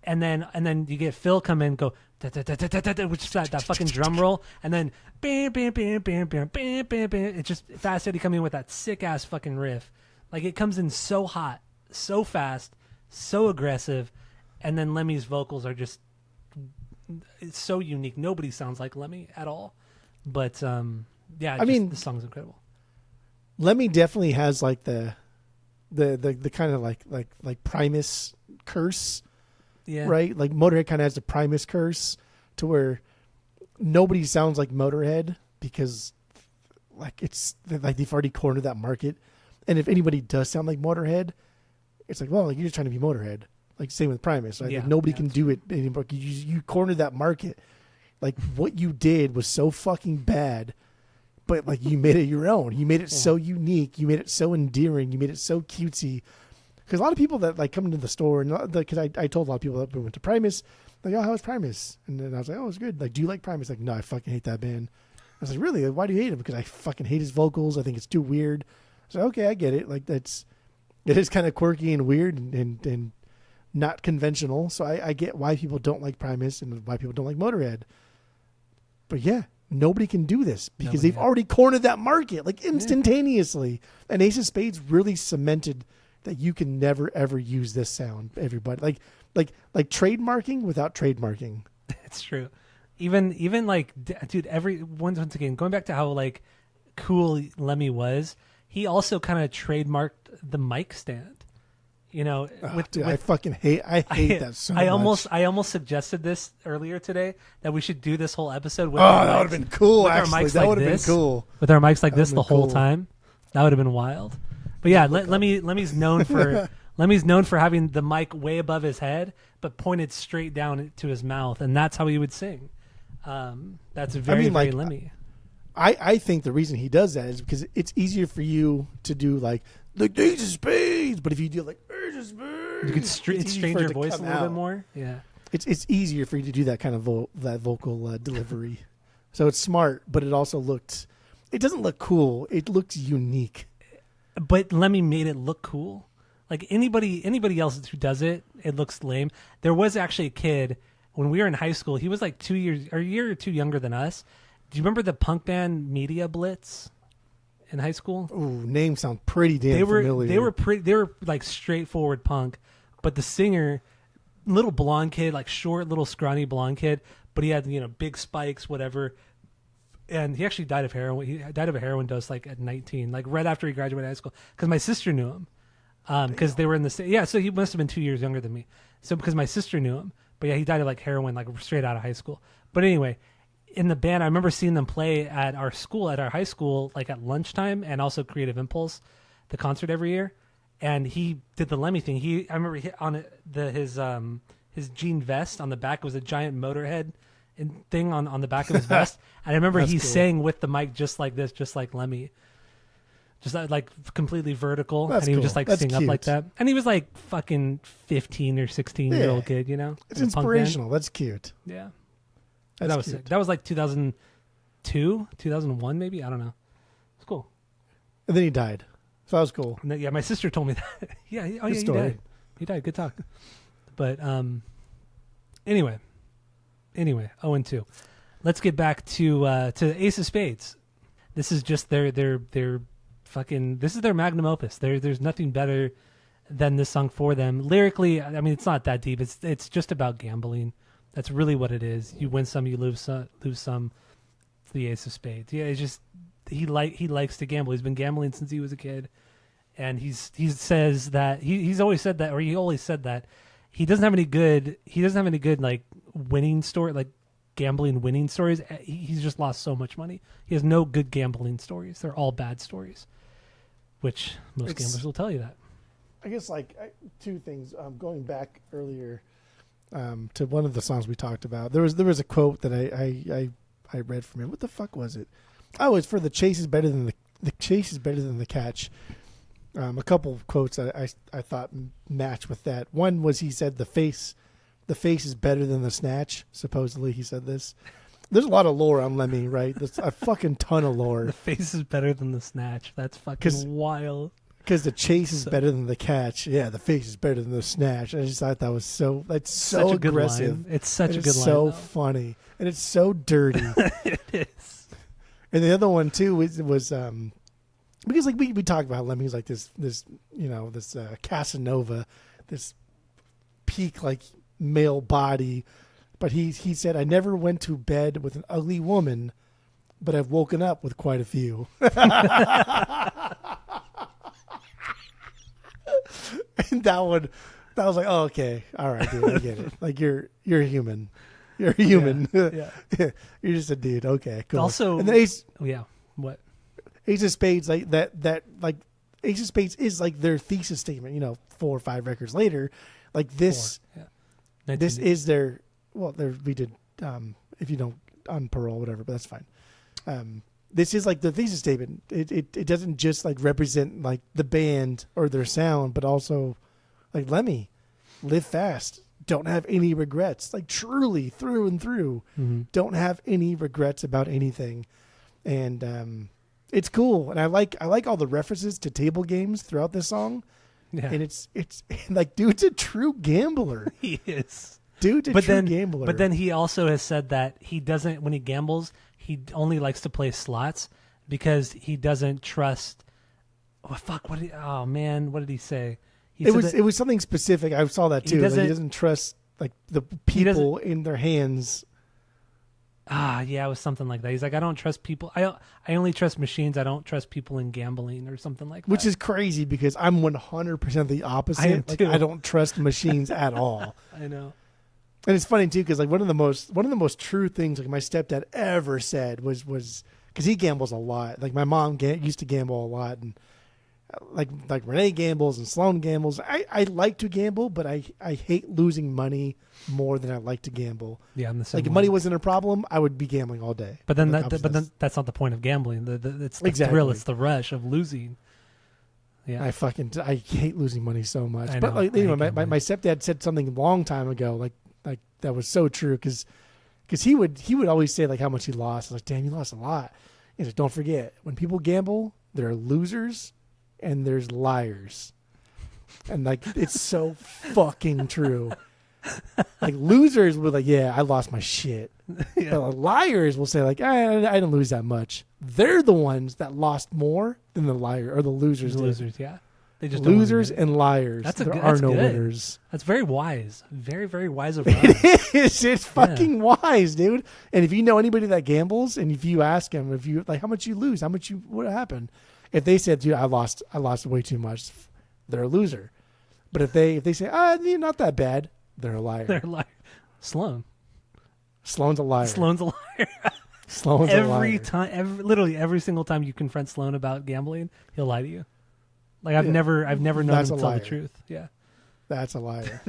and then you get Phil come in and go da, da, da, da, da, da, which is that fucking drum roll, and then bam bam bam bam bam bam bam bam. It's just Fast Eddie coming in with that sick ass fucking riff, like it comes in so hot, so fast, so aggressive, and then Lemmy's vocals are just it's so unique. Nobody sounds like Lemmy at all, but yeah, I mean, the song's incredible. Lemmy definitely has like the kind of like Primus curse, right? Like Motörhead kind of has the Primus curse to where nobody sounds like Motörhead because like it's like they've already cornered that market, and if anybody does sound like Motörhead, it's like, well, like you're just trying to be Motörhead. Like same with Primus, right? Like nobody can do it anymore. You cornered that market. Like what you did was so fucking bad. But like you made it your own. You made it so unique. You made it so endearing. You made it so cutesy. Because a lot of people that like come into the store, and because I told a lot of people that went to Primus, like, oh, how was Primus? And then I was like, oh, it's good. Like, do you like Primus? Like, no, I fucking hate that band. I was like, really? Like, why do you hate him? Because I fucking hate his vocals. I think it's too weird. So okay, I get it. Like it is kind of quirky and weird and not conventional. So I get why people don't like Primus and why people don't like Motörhead. But yeah. Nobody can do this because they've already cornered that market like instantaneously. And Ace of Spades really cemented that you can never ever use this sound. Everybody like trademarking without trademarking. It's true. Even like, dude, once again, going back to how like cool Lemmy was, he also kind of trademarked the mic stand. You know, I fucking hate that so much. I almost suggested this earlier today that we should do this whole episode with that would have been cool. Actually, that would have been cool. With our mics like this the whole time, that would have been wild. But yeah, Lemmy's known for having the mic way above his head, but pointed straight down to his mouth, and that's how he would sing. That's very Lemmy. I think the reason he does that is because it's easier for you to do like Ace of Spades, but if you do like Ace of Spades, you could strain your voice a little bit more. Yeah, it's easier for you to do that kind of vocal delivery. So it's smart, but it also it doesn't look cool. It looks unique. But Lemmy made it look cool. Like anybody else who does it, it looks lame. There was actually a kid when we were in high school. He was like 2 years or a year or two younger than us. Do you remember the punk band Media Blitz in high school? Ooh, names sound pretty damn familiar. They were like straightforward punk, but the singer, little blonde kid, like short, little scrawny blonde kid, but he had big spikes, whatever. And he actually died of heroin. He died of a heroin dose like at 19, like right after he graduated high school. Because my sister knew him, because they were in the same. Yeah, so he must have been 2 years younger than me. So because my sister knew him, but yeah, he died of like heroin, like straight out of high school. But anyway. In the band, I remember seeing them play at our high school, like at lunchtime, and also Creative Impulse, the concert every year. And he did the Lemmy thing. I remember his jean vest on the back was a giant Motörhead thing on the back of his vest. And I remember he sang with the mic just like this, just like Lemmy, just like completely vertical. That's and he would cool. just like That's sing cute. up like that. And he was like fucking 15 or 16-year-old kid, It's inspirational. That's cute. Yeah. That was sick. That was like 2002, 2001, maybe. I don't know. It's cool. And then he died, so that was cool. And then, yeah, my sister told me that. He died. He died. Good talk. But anyway, 0-2. Let's get back to Ace of Spades. This is just their fucking. This is their magnum opus. There's nothing better than this song for them. Lyrically, I mean, it's not that deep. It's just about gambling. That's really what it is. You win some, you lose some. It's the Ace of Spades. Yeah, it's just he likes to gamble. He's been gambling since he was a kid, and he says that he's always said that, or he always said that he doesn't have any good like winning story, like gambling winning stories. He's just lost so much money. He has no good gambling stories. They're all bad stories, which most gamblers will tell you that. I guess two things. Going back earlier to one of the songs we talked about, there was a quote that I read from him. What the fuck was it? Oh, it's for the chase is better than the chase is better than the catch. A couple of quotes that I thought matched with that. One was he said the face is better than the snatch. Supposedly he said this. There's a lot of lore on Lemmy, right? There's a fucking ton of lore. The face is better than the snatch. That's fucking wild. Because the chase is better than the catch. Yeah, the face is better than the snatch. I just thought that was so aggressive. It's such a good line. It's so funny. And it's so dirty. It is. And the other one too was because we talked about Lemmy's like this Casanova, this peak male body. But he said, I never went to bed with an ugly woman, but I've woken up with quite a few. And that was like, oh, okay, all right, dude, I get it. Like you're human, you're human. Yeah. You're just a dude. Okay, cool. Also, and then what? Ace of Spades like that Ace of Spades is like their thesis statement. 4 or 5 records later, like this. 4, yeah. This is their we did if you don't on parole whatever, but that's fine. This is like the thesis statement. It doesn't just represent the band or their sound, but also Lemmy, live fast, don't have any regrets, truly through and through, don't have any regrets about anything, and it's cool. And I like all the references to table games throughout this song, and it's dude's a true gambler. He is. Dude's a true gambler. But then he also has said that he doesn't, when he gambles, he only likes to play slots because he doesn't trust. Oh fuck! What did he say? It was something specific. I saw that too. He doesn't trust the people in their hands. Yeah, it was something like that. He's like, I don't trust people. I only trust machines. I don't trust people in gambling or something like that. Which is crazy because I'm 100% the opposite. I don't trust machines at all. I know. And it's funny too because one of the most true things my stepdad ever said was because he gambles a lot. My mom used to gamble a lot, and like Renee gambles and Sloan gambles. I like to gamble, but I hate losing money more than I like to gamble. Yeah, I'm the same. If money wasn't a problem, I would be gambling all day. But then that's not the point of gambling. It's the thrill. It's the rush of losing. Yeah, I hate losing money so much. I But know. My stepdad said something a long time ago, like that was so true because he would always say how much he lost. I was like, damn, you lost a lot. He's like, don't forget, when people gamble, there are losers and there's liars, and it's so fucking true. Losers will yeah, I lost my shit. Yeah. But liars will say I didn't lose that much. They're the ones that lost more than the liar or the losers. Yeah. They just losers and liars. That's there are no winners. That's very wise. Very, very wise of us. It is. It's fucking wise, dude. And if you know anybody that gambles, and if you ask them, if you how much you lose, what happened? If they said, dude, I lost way too much, they're a loser. But if they say, you're not that bad, they're a liar. They're a liar. Sloan's a liar. Sloan's a liar. Sloan's a liar. Literally every single time you confront Sloan about gambling, he'll lie to you. I've never known him to tell the truth. Yeah, that's a liar.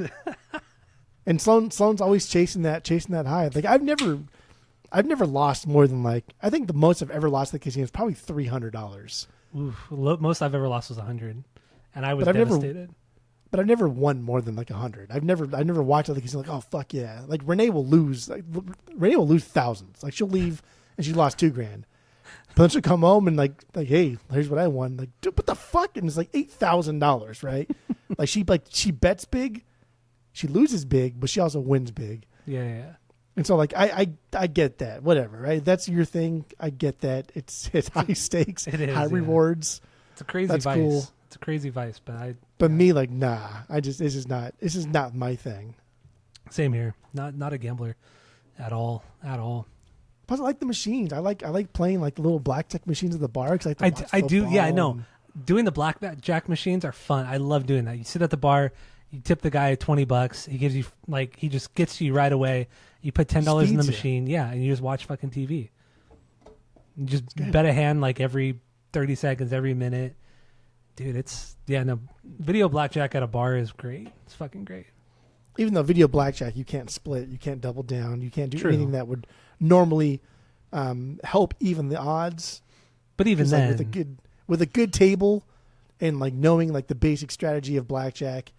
And Sloan's always chasing that high. I've never lost more than I think the most I've ever lost at the casino is probably $300. Most I've ever lost was $100, and I was devastated. But I've never won more than $100. I've never watched at the casino oh fuck yeah. Renee will lose. Renee will lose thousands. She'll leave and she lost $2,000. But then she'll come home and hey, here's what I won. Dude, what the fuck? And it's $8,000, right? She bets big, she loses big, but she also wins big. Yeah. And so I get that. Whatever, right? That's your thing. I get that. It's high stakes, it is, high rewards. It's a crazy vice. Cool. It's a crazy vice, but me nah. This is not my thing. Same here. Not a gambler at all. Plus, I like the machines. I like playing the little blackjack machines at the bar. Cause I do. Yeah, I know. Doing the blackjack machines are fun. I love doing that. You sit at the bar, You tip the guy $20. He gives you like he just gets to you right away. You put $10 in the feeds you. machine, yeah, and you just watch fucking TV. You just bet a hand like every 30 seconds, every minute. Dude, video blackjack at a bar is great. It's fucking great. Even though video blackjack, you can't split, you can't double down, you can't do True. anything that would normally help even the odds. But even then, like with a good table and like knowing like the basic strategy of blackjack,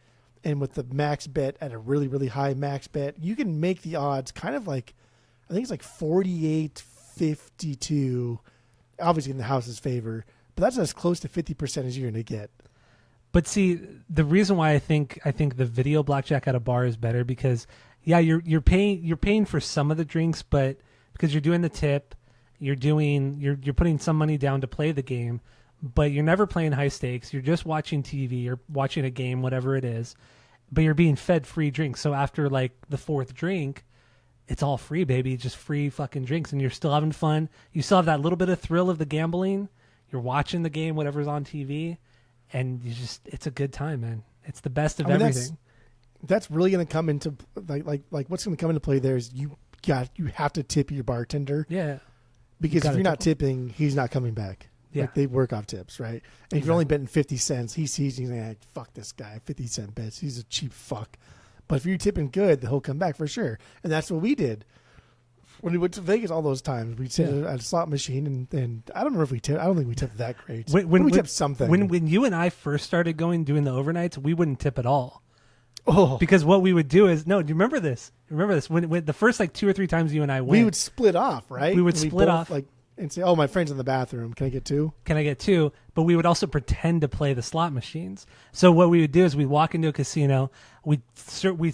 and with the max bet at a really really high max bet, you can make the odds kind of like, I think it's like 48-52, obviously in the house's favor, but that's as close to 50% as you're going to get. but see, the reason why I think the video blackjack at a bar is better because you're paying for some of the drinks, but because you're doing the tip, you're putting some money down to play the game, but you're never playing high stakes. You're just watching TV, you're watching a game, whatever it is, but you're being fed free drinks. So after like the fourth drink, it's all free, baby. Just free fucking drinks, and you're still having fun. You still have that little bit of thrill of the gambling. You're watching the game, whatever's on TV, and it's a good time, man. It's the best of everything. That's really going to come into like what's going to come into play there is you have to tip your bartender. Yeah. Because if you're not tipping, he's not coming back. Yeah. Like they work off tips, right? And if you're only betting 50 cents, he sees you and he's like, fuck this guy, 50-cent bets. He's a cheap fuck. But if you're tipping good, he'll come back for sure. And that's what we did. When we went to Vegas all those times, we'd sit at a slot machine and I don't remember if we tipped. I don't think we tipped that great. We tipped something. When you and I first started doing the overnights, we wouldn't tip at all. Oh. Because what we would do is, do you remember this? When the first like 2 or 3 times you and I went, we would split off, right? We would split off. And say, oh, my friend's in the bathroom. Can I get 2? Can I get 2? But we would also pretend to play the slot machines. So what we would do is we'd walk into a casino. We'd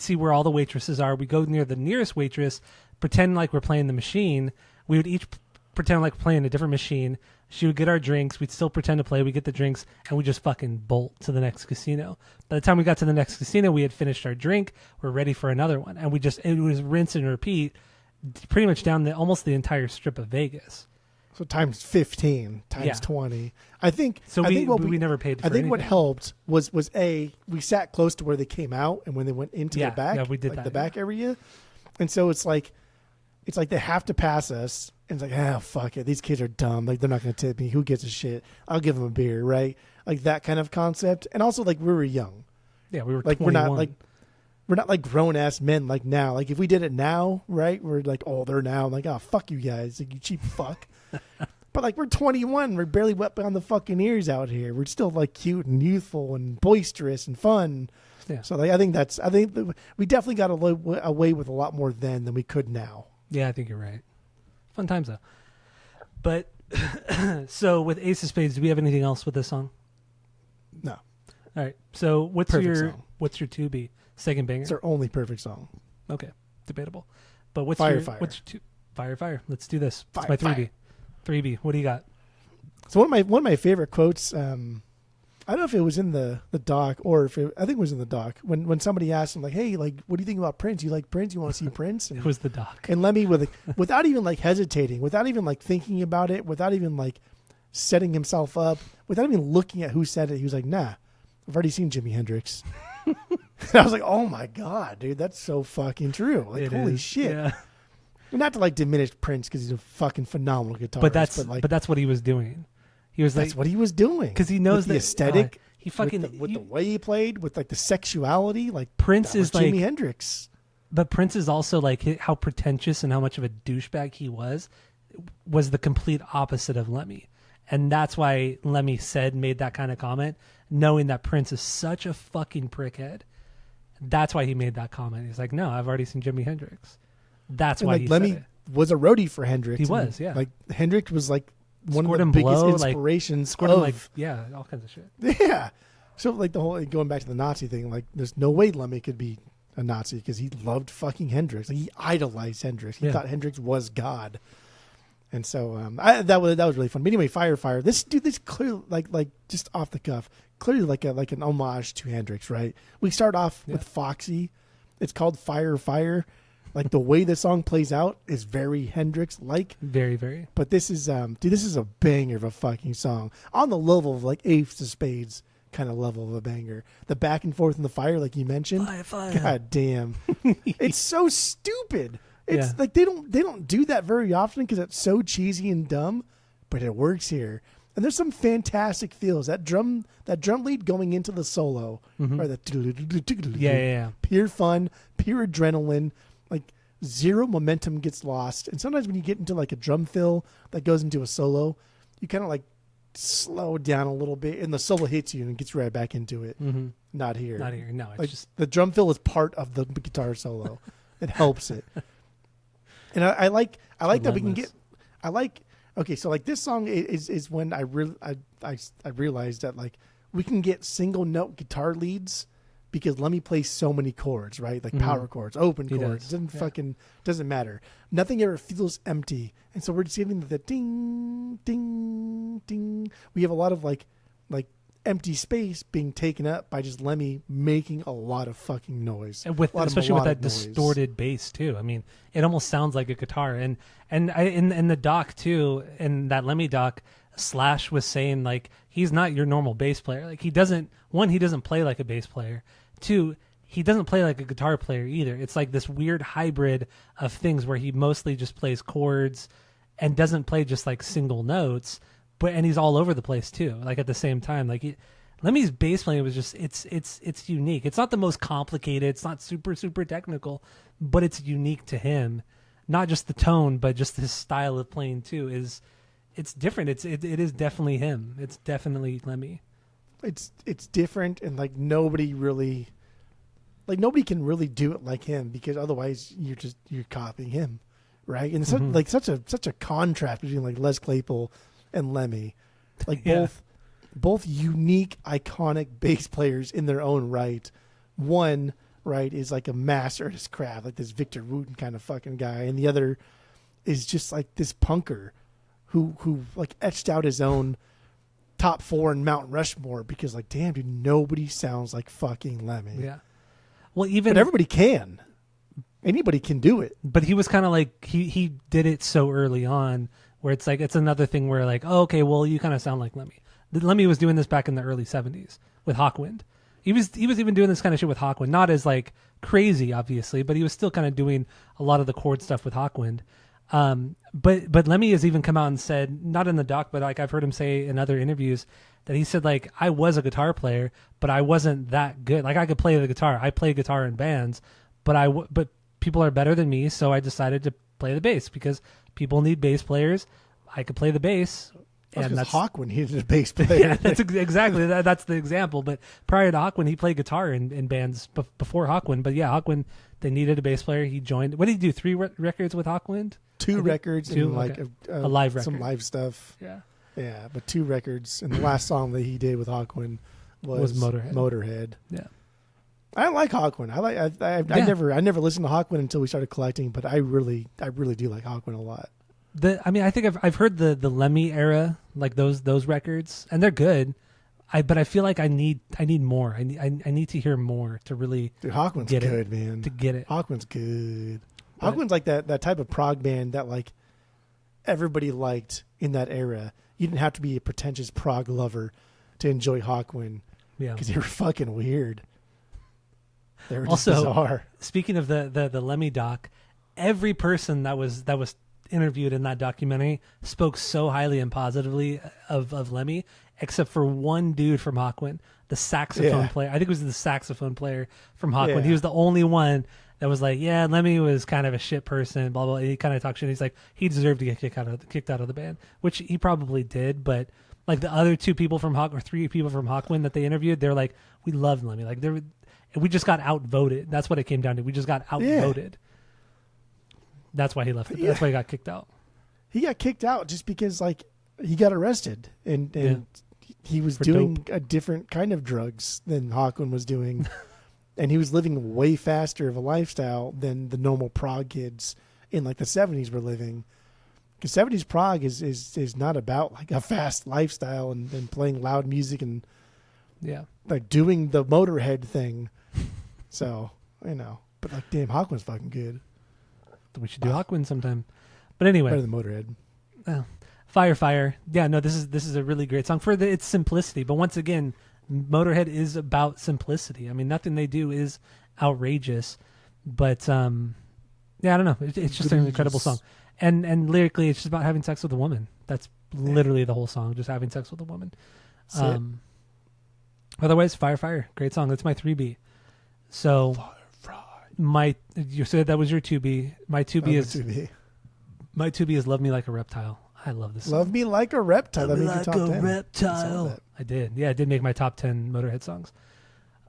see where all the waitresses are. We go near the nearest waitress, pretend like we're playing the machine. We would each pretend like we're playing a different machine. She would get our drinks. We'd still pretend to play. We get the drinks, and we just fucking bolt to the next casino. By the time we got to the next casino, we had finished our drink. We're ready for another one. And it was rinse and repeat pretty much down almost the entire strip of Vegas. So times 15, times 20. I think we never paid for anything. What helped was we sat close to where they came out and when they went into the back. Yeah, we did that. The back area. And so it's like they have to pass us. And it's like, fuck it. These kids are dumb. Like, they're not going to tip me. Who gives a shit? I'll give them a beer, right? Like that kind of concept. And also, like, we were young. Yeah, we were like 21. We're not like grown ass men like now. Like if we did it now, right? We're like older now. I'm like, oh fuck you guys, like you cheap fuck. But like we're 21, we're barely wet on the fucking ears out here. We're still like cute and youthful and boisterous and fun. Yeah. So like I think we definitely got away with a lot more then than we could now. Yeah, I think you're right. Fun times though. But so with Ace of Spades, do we have anything else with this song? No. All right. So what's your 2B? Second banger. It's our only perfect song. Okay, debatable. But what's Fire. What's your Fire? Let's do this. Fire, it's my 3B. 3B. What do you got? So one of my favorite quotes. I don't know if it was in the doc or I think it was in the doc when somebody asked him like, "Hey, like, what do you think about Prince? You like Prince? You want to see Prince?" And, it was the doc. And Lemmy without even like hesitating, without even like thinking about it, without even like setting himself up, without even looking at who said it, he was like, "Nah, I've already seen Jimi Hendrix." And I was like, oh my God, dude, that's so fucking true. Like, holy shit. Yeah. Not to like diminish Prince because he's a fucking phenomenal guitarist. But that's what he was doing. He was that's what he was doing. Because he knows the aesthetic. He fucking the way he played, with like the sexuality, like Prince is like Jimi Hendrix. But Prince is also like how pretentious and how much of a douchebag he was the complete opposite of Lemmy. And that's why Lemmy made that kind of comment, knowing that Prince is such a fucking prickhead. That's why he made that comment. He's like, no, I've already seen Jimi Hendrix. That's why Lemmy was a roadie for Hendrix. He was, yeah. Like Hendrix was like one Scored of the biggest blow, inspirations all kinds of shit. Yeah. So like the whole going back to the Nazi thing, like there's no way Lemmy could be a Nazi because he loved fucking Hendrix. Like he idolized Hendrix. He thought Hendrix was God. And so that was really fun. But anyway, Fire. This clearly like just off the cuff, clearly like an homage to Hendrix, right? We start off with Foxy. It's called Fire. Like the way the song plays out is very Hendrix like. Very, very. But this is this is a banger of a fucking song on the level of like Ace of Spades kind of level of a banger. The back and forth in the fire, like you mentioned. Fire. God damn, it's so stupid. It's Yeah. like they don't do that very often because it's so cheesy and dumb, but it works here. And there's some fantastic feels. That drum lead going into the solo, or the Yeah. pure fun, pure adrenaline. Like zero momentum gets lost. And sometimes when you get into like a drum fill that goes into a solo, you kind of like slow down a little bit, and the solo hits you and gets right back into it. Mm-hmm. Not here. Not here. No, it's Like just the drum fill is part of the guitar solo. It helps it. And I like that we can get. I like. Okay, so like this song is when I realized that like we can get single note guitar leads because Lemmy plays so many chords, right? Like power chords, open chords, doesn't matter. Nothing ever feels empty, and so we're just getting the ding, ding, ding. We have a lot of like empty space being taken up by just Lemmy making a lot of fucking noise, and especially with that distorted bass too. I mean, it almost sounds like a guitar. And in the doc too, in that Lemmy doc, Slash was saying like he's not your normal bass player. Like he doesn't play like a bass player. Two, he doesn't play like a guitar player either. It's like this weird hybrid of things where he mostly just plays chords and doesn't play just like single notes. And he's all over the place too. Like at the same time, like Lemmy's bass playing was just it's unique. It's not the most complicated. It's not super technical, but it's unique to him. Not just the tone, but just his style of playing too. It's different. It is definitely him. It's definitely Lemmy. It's different, and like nobody can really do it like him because otherwise you're copying him, right? And it's such a contrast between like Les Claypool and Lemmy, like both unique, iconic bass players in their own right. One, right, is like a master at his craft, like this Victor Wooten kind of fucking guy, and the other is just like this punker who like etched out his own top 4 in Mount Rushmore because like, damn, dude, nobody sounds like fucking Lemmy. Yeah. Well, but everybody can. Anybody can do it. But he was kind of like he did it so early on. Where it's like it's another thing where like, oh, okay, well you kind of sound like Lemmy. Lemmy was doing this back in the early 70s with Hawkwind. He was even doing this kind of shit with Hawkwind, not as like crazy obviously, but he was still kind of doing a lot of the chord stuff with Hawkwind. But Lemmy has even come out and said, not in the doc, but like I've heard him say in other interviews that he said like I was a guitar player, but I wasn't that good. Like I could play the guitar. I play guitar in bands, but people are better than me, so I decided to play the bass because people need bass players. I could play the bass, and that's Hawkwind. He was a bass player. Yeah, that's exactly that's the example. But prior to Hawkwind, he played guitar in bands before Hawkwind. But yeah, Hawkwind, they needed a bass player. He joined. What did he do? 3 records with Hawkwind? 2 records and like a live record, some live stuff. Yeah, but 2 records. And the last song that he did with Hawkwind was Motörhead. Yeah. I like Hawkwind. I never listened to Hawkwind until we started collecting, but I really do like Hawkwind a lot. I think I've heard the Lemmy era, like those records, and they're good. But I feel like I need more. I need to hear more to really. Dude, Hawkwind's get good, it, man. To get it, Hawkwind's good. Hawkwind's like that type of prog band that like everybody liked in that era. You didn't have to be a pretentious prog lover to enjoy Hawkwind. Yeah, because they were fucking weird. They were just also bizarre. Speaking of the Lemmy doc, every person that was interviewed in that documentary spoke so highly and positively of Lemmy, except for one dude from Hawkwind, the saxophone player. I think it was the saxophone player from Hawkwind. Yeah. He was the only one that was like, yeah, Lemmy was kind of a shit person, blah blah. He kind of talked shit. He's like, he deserved to get kicked out of the band, which he probably did. But like the other 2 people from Hawk or 3 people from Hawkwind that they interviewed, they're like, we loved Lemmy. Like we just got outvoted. That's what it came down to. We just got outvoted. That's why he left. That's why he got kicked out. He got kicked out just because like he got arrested and he was doing dope. A different kind of drugs than Hawkwind was doing. And he was living way faster of a lifestyle than the normal prog kids in like the 70s were living. Because 70s prog is not about like a fast lifestyle and playing loud music and like doing the Motörhead thing. So, but like, damn, Hawkwind's fucking good. We should do Hawkwind sometime. But anyway. Better than Motörhead. Fire. Yeah, no, this is a really great song for its simplicity. But once again, Motörhead is about simplicity. I mean, nothing they do is outrageous, but yeah, I don't know. It's just an incredible song, and lyrically, it's just about having sex with a woman. That's literally the whole song, just having sex with a woman. Otherwise, Fire, great song. That's my 3B. So you said that was your 2B. My 2B is Love Me Like a Reptile. I love this song. Love Me Like a Reptile. Love that Me made Like your top a 10. Reptile. I did. Yeah, it did make my top 10 Motörhead songs.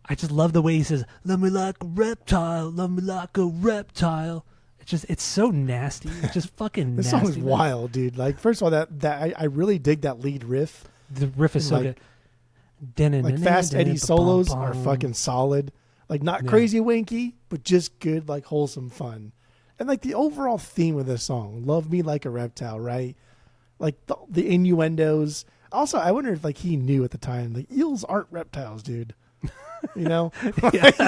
I just love the way he says, "Love me like a reptile, love me like a reptile." It's so nasty. It's just fucking This nasty. song is wild, dude. Like, first of all, I really dig that lead riff. The riff is so like, good. Like Fast Eddie solos are fucking solid. Like, not crazy wanky, but just good, like wholesome fun. And like the overall theme of this song, "Love Me Like a Reptile," right? Like the innuendos. Also, I wonder if like he knew at the time, like eels aren't reptiles, dude. You know, like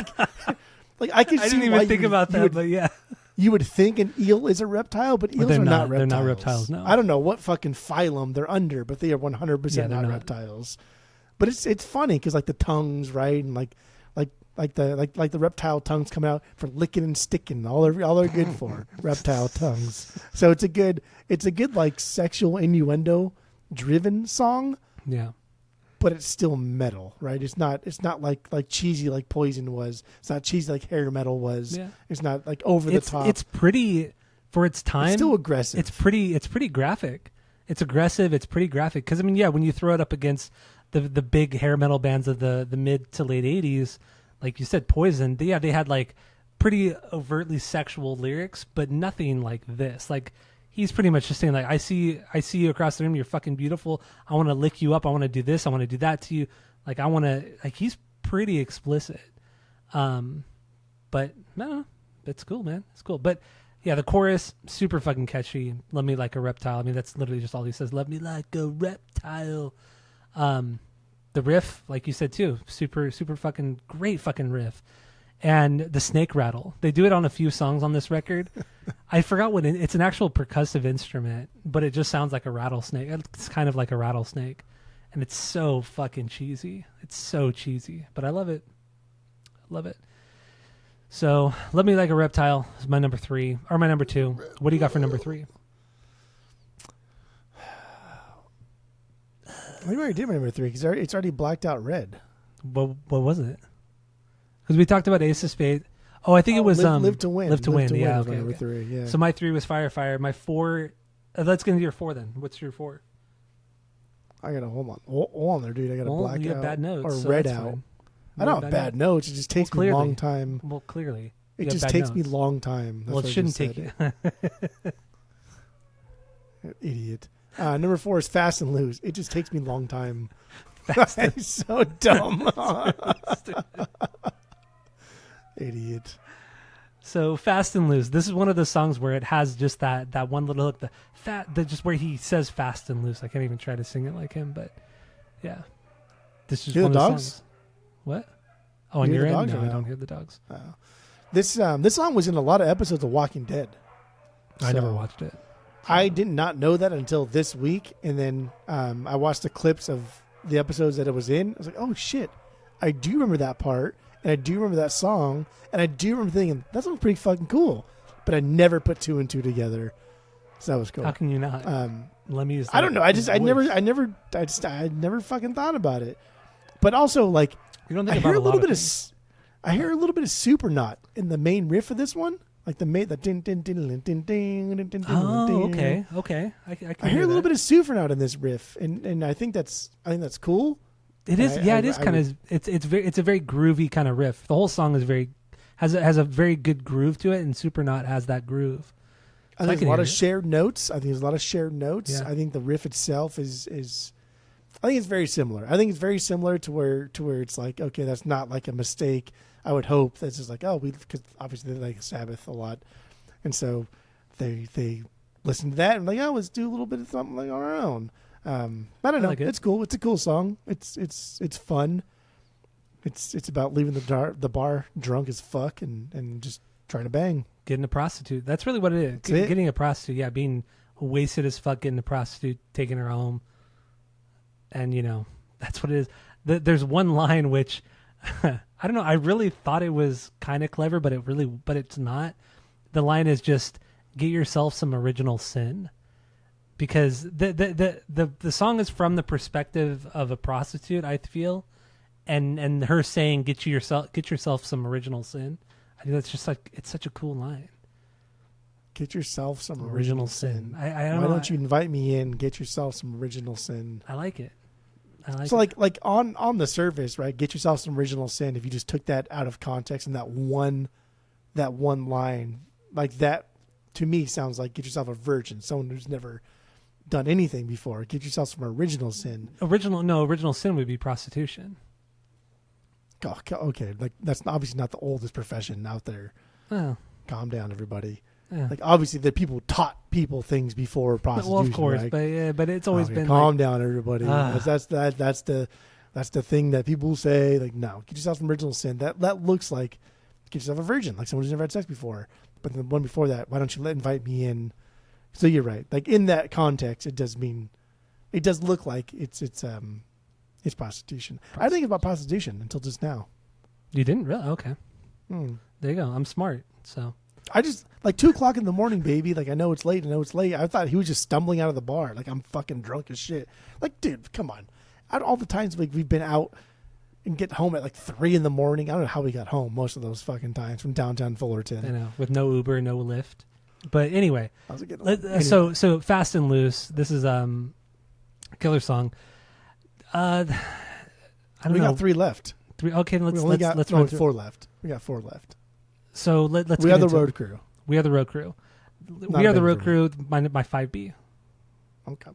I could. I didn't even think about that, but yeah, you would think an eel is a reptile, but eels are not reptiles. They're not reptiles. No, I don't know what fucking phylum they're under, but they are 100% not reptiles. But it's funny because like the tongues, right, and like the reptile tongues come out for licking and sticking. All they're good for reptile tongues. So it's a good like sexual innuendo driven song. Yeah. But it's still metal, right? It's not like cheesy like Poison was. It's not cheesy like hair metal was. Yeah. It's not like over the top. It's pretty for its time. It's still aggressive. It's pretty graphic. It's aggressive. It's pretty graphic. Because I mean, yeah, when you throw it up against the big hair metal bands of the mid to late 80s, like you said, Poison. They had like pretty overtly sexual lyrics, but nothing like this. Like, he's pretty much just saying, like, I see you across the room. You're fucking beautiful. I want to lick you up. I want to do this. I want to do that to you. Like, I want to, like, he's pretty explicit. But no, it's cool, man. It's cool. But yeah, the chorus, super fucking catchy. Love me like a reptile. I mean, that's literally just all he says. Love me like a reptile. The riff, like you said too, super fucking great fucking riff. And the snake rattle. They do it on a few songs on this record. I forgot what it's an actual percussive instrument, but it just sounds like a rattlesnake. It's kind of like a rattlesnake. And it's so fucking cheesy. It's so cheesy, but I love it. Love it. So, Love Me Like a Reptile is my number 3, or my number 2. What do you got for number 3? We already did my number 3 because it's already blacked out red. What was it? Because we talked about Ace of Spades. Oh, I think it was Live to Win. Live to Win. Yeah, okay. Number 3. Yeah. So my 3 was Fire. My 4. Let's get into your 4 then. What's your 4? I gotta hold on there, dude. I gotta black you out have bad notes, or so red that's out. fine. I don't have bad notes. It just takes me a long time. Well, clearly, it just takes me a long time. That's well, it shouldn't take you. Idiot. Number 4 is Fast and Loose. It just takes me a long time. That's so dumb. Idiot. So Fast and Loose. This is one of the songs where it has just that one little hook, just where he says fast and loose. I can't even try to sing it like him, but yeah, this is one of the songs. What? Oh, on your end? No, I don't hear the dogs. This song was in a lot of episodes of Walking Dead. I never watched it. I did not know that until this week, and then I watched the clips of the episodes that it was in. I was like, oh shit, I do remember that part. And I do remember that song, and I do remember thinking, that sounds pretty fucking cool. But I never put 2 and 2 together. So that was cool. How can you not? Let me use that. I don't know. I never fucking thought about it. But also, like, you don't think about a lot of things. I hear a little bit of Supernaut in the main riff of this one. Like the din din din din din din. Oh, okay. I hear a little bit of Supernaut in this riff, and I think that's cool. It is, it is kind of. It's a very groovy kind of riff. The whole song is has a very good groove to it, and Supernaut has that groove. I think there's a lot of shared notes. Yeah. I think the riff itself is. I think it's very similar. I think it's very similar to where it's like, okay, that's not like a mistake. I would hope that's just like, because obviously they like Sabbath a lot, and so they listen to that and like, let's do a little bit of something like our own. I don't know. It's cool. It's a cool song. It's fun. It's about leaving the bar drunk as fuck and just trying to bang. Getting a prostitute. That's really what it is. Getting a prostitute. Yeah, being wasted as fuck, getting a prostitute, taking her home. And, that's what it is. there's one line which I don't know. I really thought it was kind of clever, but it's not. The line is just get yourself some original sin, because the song is from the perspective of a prostitute, I feel, and her saying get yourself some original sin. I think that's just like, it's such a cool line. Get yourself some original sin. I don't know. Why don't you invite me in? Get yourself some original sin. I like it. So like on the surface, right? Get yourself some original sin. If you just took that out of context and that one line, like that, to me sounds like get yourself a virgin, someone who's never done anything before. Get yourself some original sin. Original sin would be prostitution. Oh, okay, like that's obviously not the oldest profession out there. Oh. Calm down, everybody. Yeah. Like obviously the people taught people things before prostitution. Well, of course, right? but it's always been calm down, everybody. That's the thing that people say. Like, no, get yourself some original sin. That looks like get yourself a virgin, like someone who's never had sex before. But the one before that, why don't you invite me in? So you're right. Like in that context, it does look like it's prostitution. I didn't think about prostitution until just now. You didn't really? Okay. There you go. I'm smart, so. I just, like 2:00 in the morning, baby. Like I know it's late. I thought he was just stumbling out of the bar. Like I'm fucking drunk as shit. Like, dude, come on. Out of all the times like we've been out and get home at like 3 in the morning. I don't know how we got home most of those fucking times from downtown Fullerton. I know, with no Uber, no Lyft. But anyway, anyway. So Fast and Loose. This is killer song. I don't know. We got 3 left. 3. Okay, let's run through. 4 left. We got 4 left. So let's. We are the road crew. We are the road crew. We are the road crew. My 5B. Okay.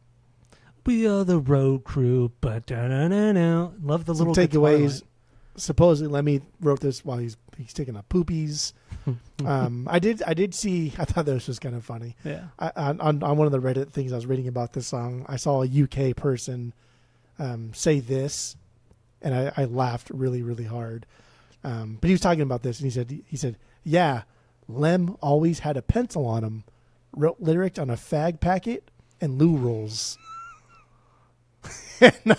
We are the road crew. But love the little takeaways. Supposedly, Lemmy wrote this while he's taking a poopies. I did see. I thought this was kind of funny. Yeah. On one of the Reddit things I was reading about this song, I saw a UK person say this, and I laughed really, really hard. But he was talking about this, and he said, yeah, Lem always had a pencil on him, wrote lyrics on a fag packet and loo rolls. And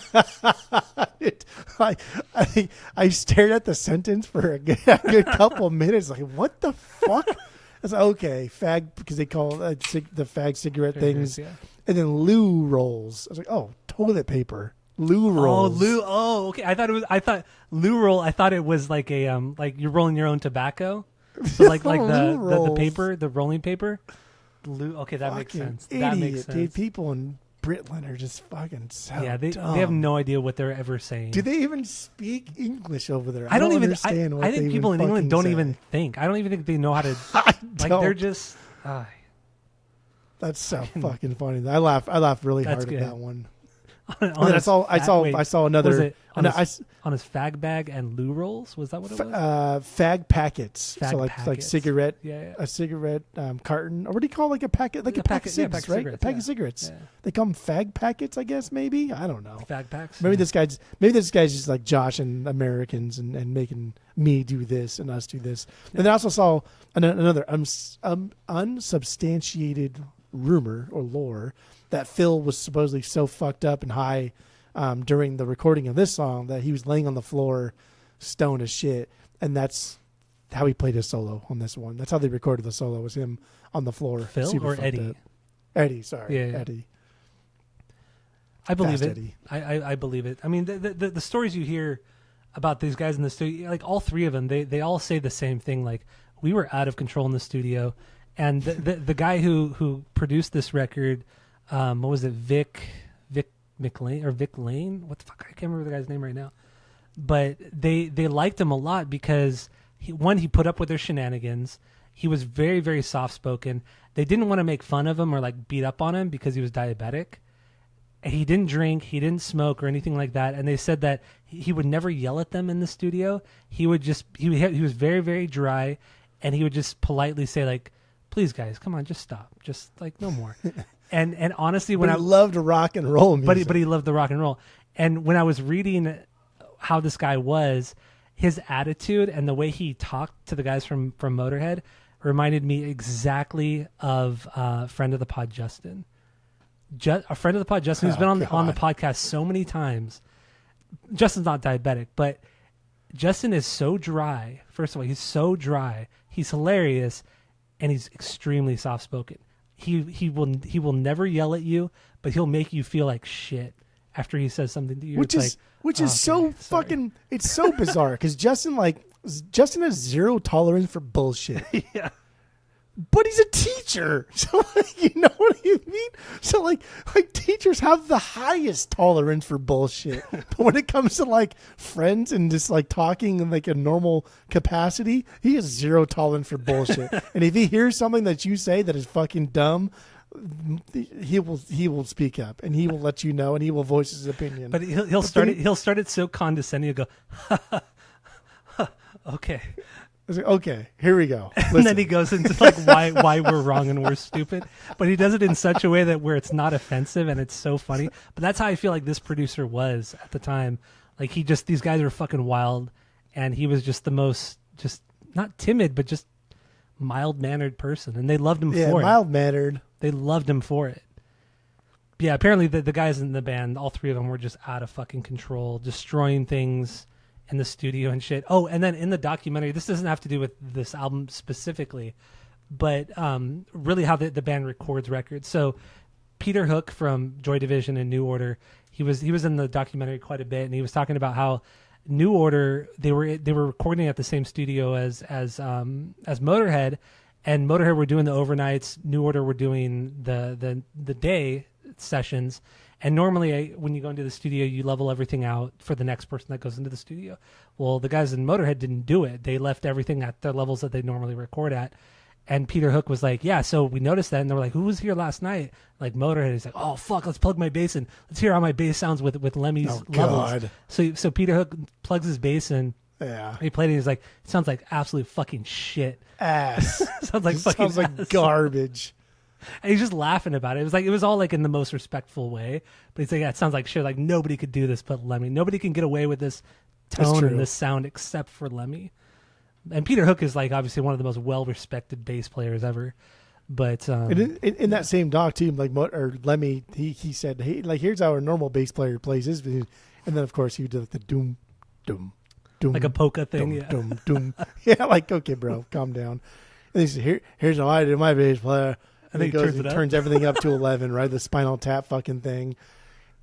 I stared at the sentence for a good couple minutes, like, what the fuck? I was like, okay, fag, because they call the fag cigarette things, yeah. And then loo rolls. I was like, oh, toilet paper. Loo rolls. Okay. I thought loo roll. I thought it was like a like you're rolling your own tobacco. So like the paper, the rolling paper. Loo. Okay, that makes sense. Idiot, that makes sense. Dude, people in Britland are just fucking so dumb. They have no idea what they're ever saying. Do they even speak English over there? I don't even understand what I think they people in England don't say. even think. I don't even think they know how to. They're just. That's so fucking funny. I laughed really hard good. at that one. I saw another. Was it on his fag bag and loo rolls? Was that what it was? Fag packets. Packets. Like cigarette. Yeah. A cigarette carton. Or what do you call like a packet? Like a pack of cigarettes, right? A pack of cigarettes. Yeah. They call them fag packets, I guess. Maybe I don't know. Fag packs. Maybe this guy's just like Josh and Americans and making me do this and us do this. Yeah. And then I also saw another unsubstantiated rumor or lore that Phil was supposedly so fucked up and high during the recording of this song that he was laying on the floor stoned as shit, and that's how he played his solo on this one. That's how they recorded the solo, was him on the floor. Phil or Eddie? Up. Eddie, sorry. Yeah. Eddie. I believe Fast it. Eddie. I believe it. I mean, the stories you hear about these guys in the studio, like all 3 of them, they all say the same thing. Like, we were out of control in the studio, and the guy who produced this record, what was it, Vic McLean or Vic Lane? What the fuck? I can't remember the guy's name right now. But they liked him a lot because he put up with their shenanigans. He was very, very soft spoken. They didn't want to make fun of him or like beat up on him because he was diabetic. He didn't drink, he didn't smoke or anything like that. And they said that he would never yell at them in the studio. He would just he was very, very dry, and he would just politely say like, "Please, guys, come on, just stop, just like no more." And honestly, when I loved rock and roll music, but he loved the rock and roll. And when I was reading how this guy was, his attitude and the way he talked to the guys from Motörhead reminded me exactly of a friend of the pod, Justin. A friend of the pod, Justin, who's been on the podcast so many times. Justin's not diabetic, but Justin is so dry. First of all, he's so dry. He's hilarious, and he's extremely soft spoken. He will never yell at you, but he'll make you feel like shit after he says something to you. Which is so fucking. It's so bizarre because Justin has zero tolerance for bullshit. Yeah. But he's a teacher, so you know what I mean. So like teachers have the highest tolerance for bullshit, but when it comes to like friends and just like talking in like a normal capacity, he has zero tolerance for bullshit. And if he hears something that you say that is fucking dumb, he will speak up and he will let you know and he will voice his opinion. But he'll start it so condescending. He'll go, ha, ha, ha, okay. Like, okay, here we go. And then he goes into like why we're wrong and we're stupid. But he does it in such a way that where it's not offensive and it's so funny. But that's how I feel like this producer was at the time. Like these guys are fucking wild, and he was just the most just not timid but just mild-mannered person, and they loved him for it. Mild-mannered. They loved him for it. Yeah, apparently the guys in the band, all three of them were just out of fucking control, destroying things in the studio and shit. Oh, and then in the documentary, this doesn't have to do with this album specifically, but really how the band records records. So Peter Hook from Joy Division and New Order, he was in the documentary quite a bit, and he was talking about how New Order they were recording at the same studio as Motörhead, and Motörhead were doing the overnights. New Order were doing the day sessions. And normally, when you go into the studio, you level everything out for the next person that goes into the studio. Well, the guys in Motörhead didn't do it. They left everything at the levels that they normally record at. And Peter Hook was like, yeah, so we noticed that. And they were like, who was here last night? Like Motörhead. He's like, oh, fuck, let's plug my bass in. Let's hear how my bass sounds with Lemmy's levels. So Peter Hook plugs his bass in. Yeah. He played it. He's like, it sounds like absolute fucking shit. Ass. Sounds like ass. Garbage. And he's just laughing about it. It was all like in the most respectful way. But he's like, yeah, it sounds like shit. Like nobody could do this but Lemmy. Nobody can get away with this tone and this sound except for Lemmy. And Peter Hook is like obviously one of the most well-respected bass players ever. But in that same doc too, like Lemmy, he said, hey, like here's how a normal bass player plays his, and then of course he did like the doom, doom, doom, like a polka thing, doom, yeah, doom, doom. Yeah, like okay, bro, calm down. And he said, here's how I do my bass player. And then he turns everything up to 11, right? The Spinal Tap fucking thing.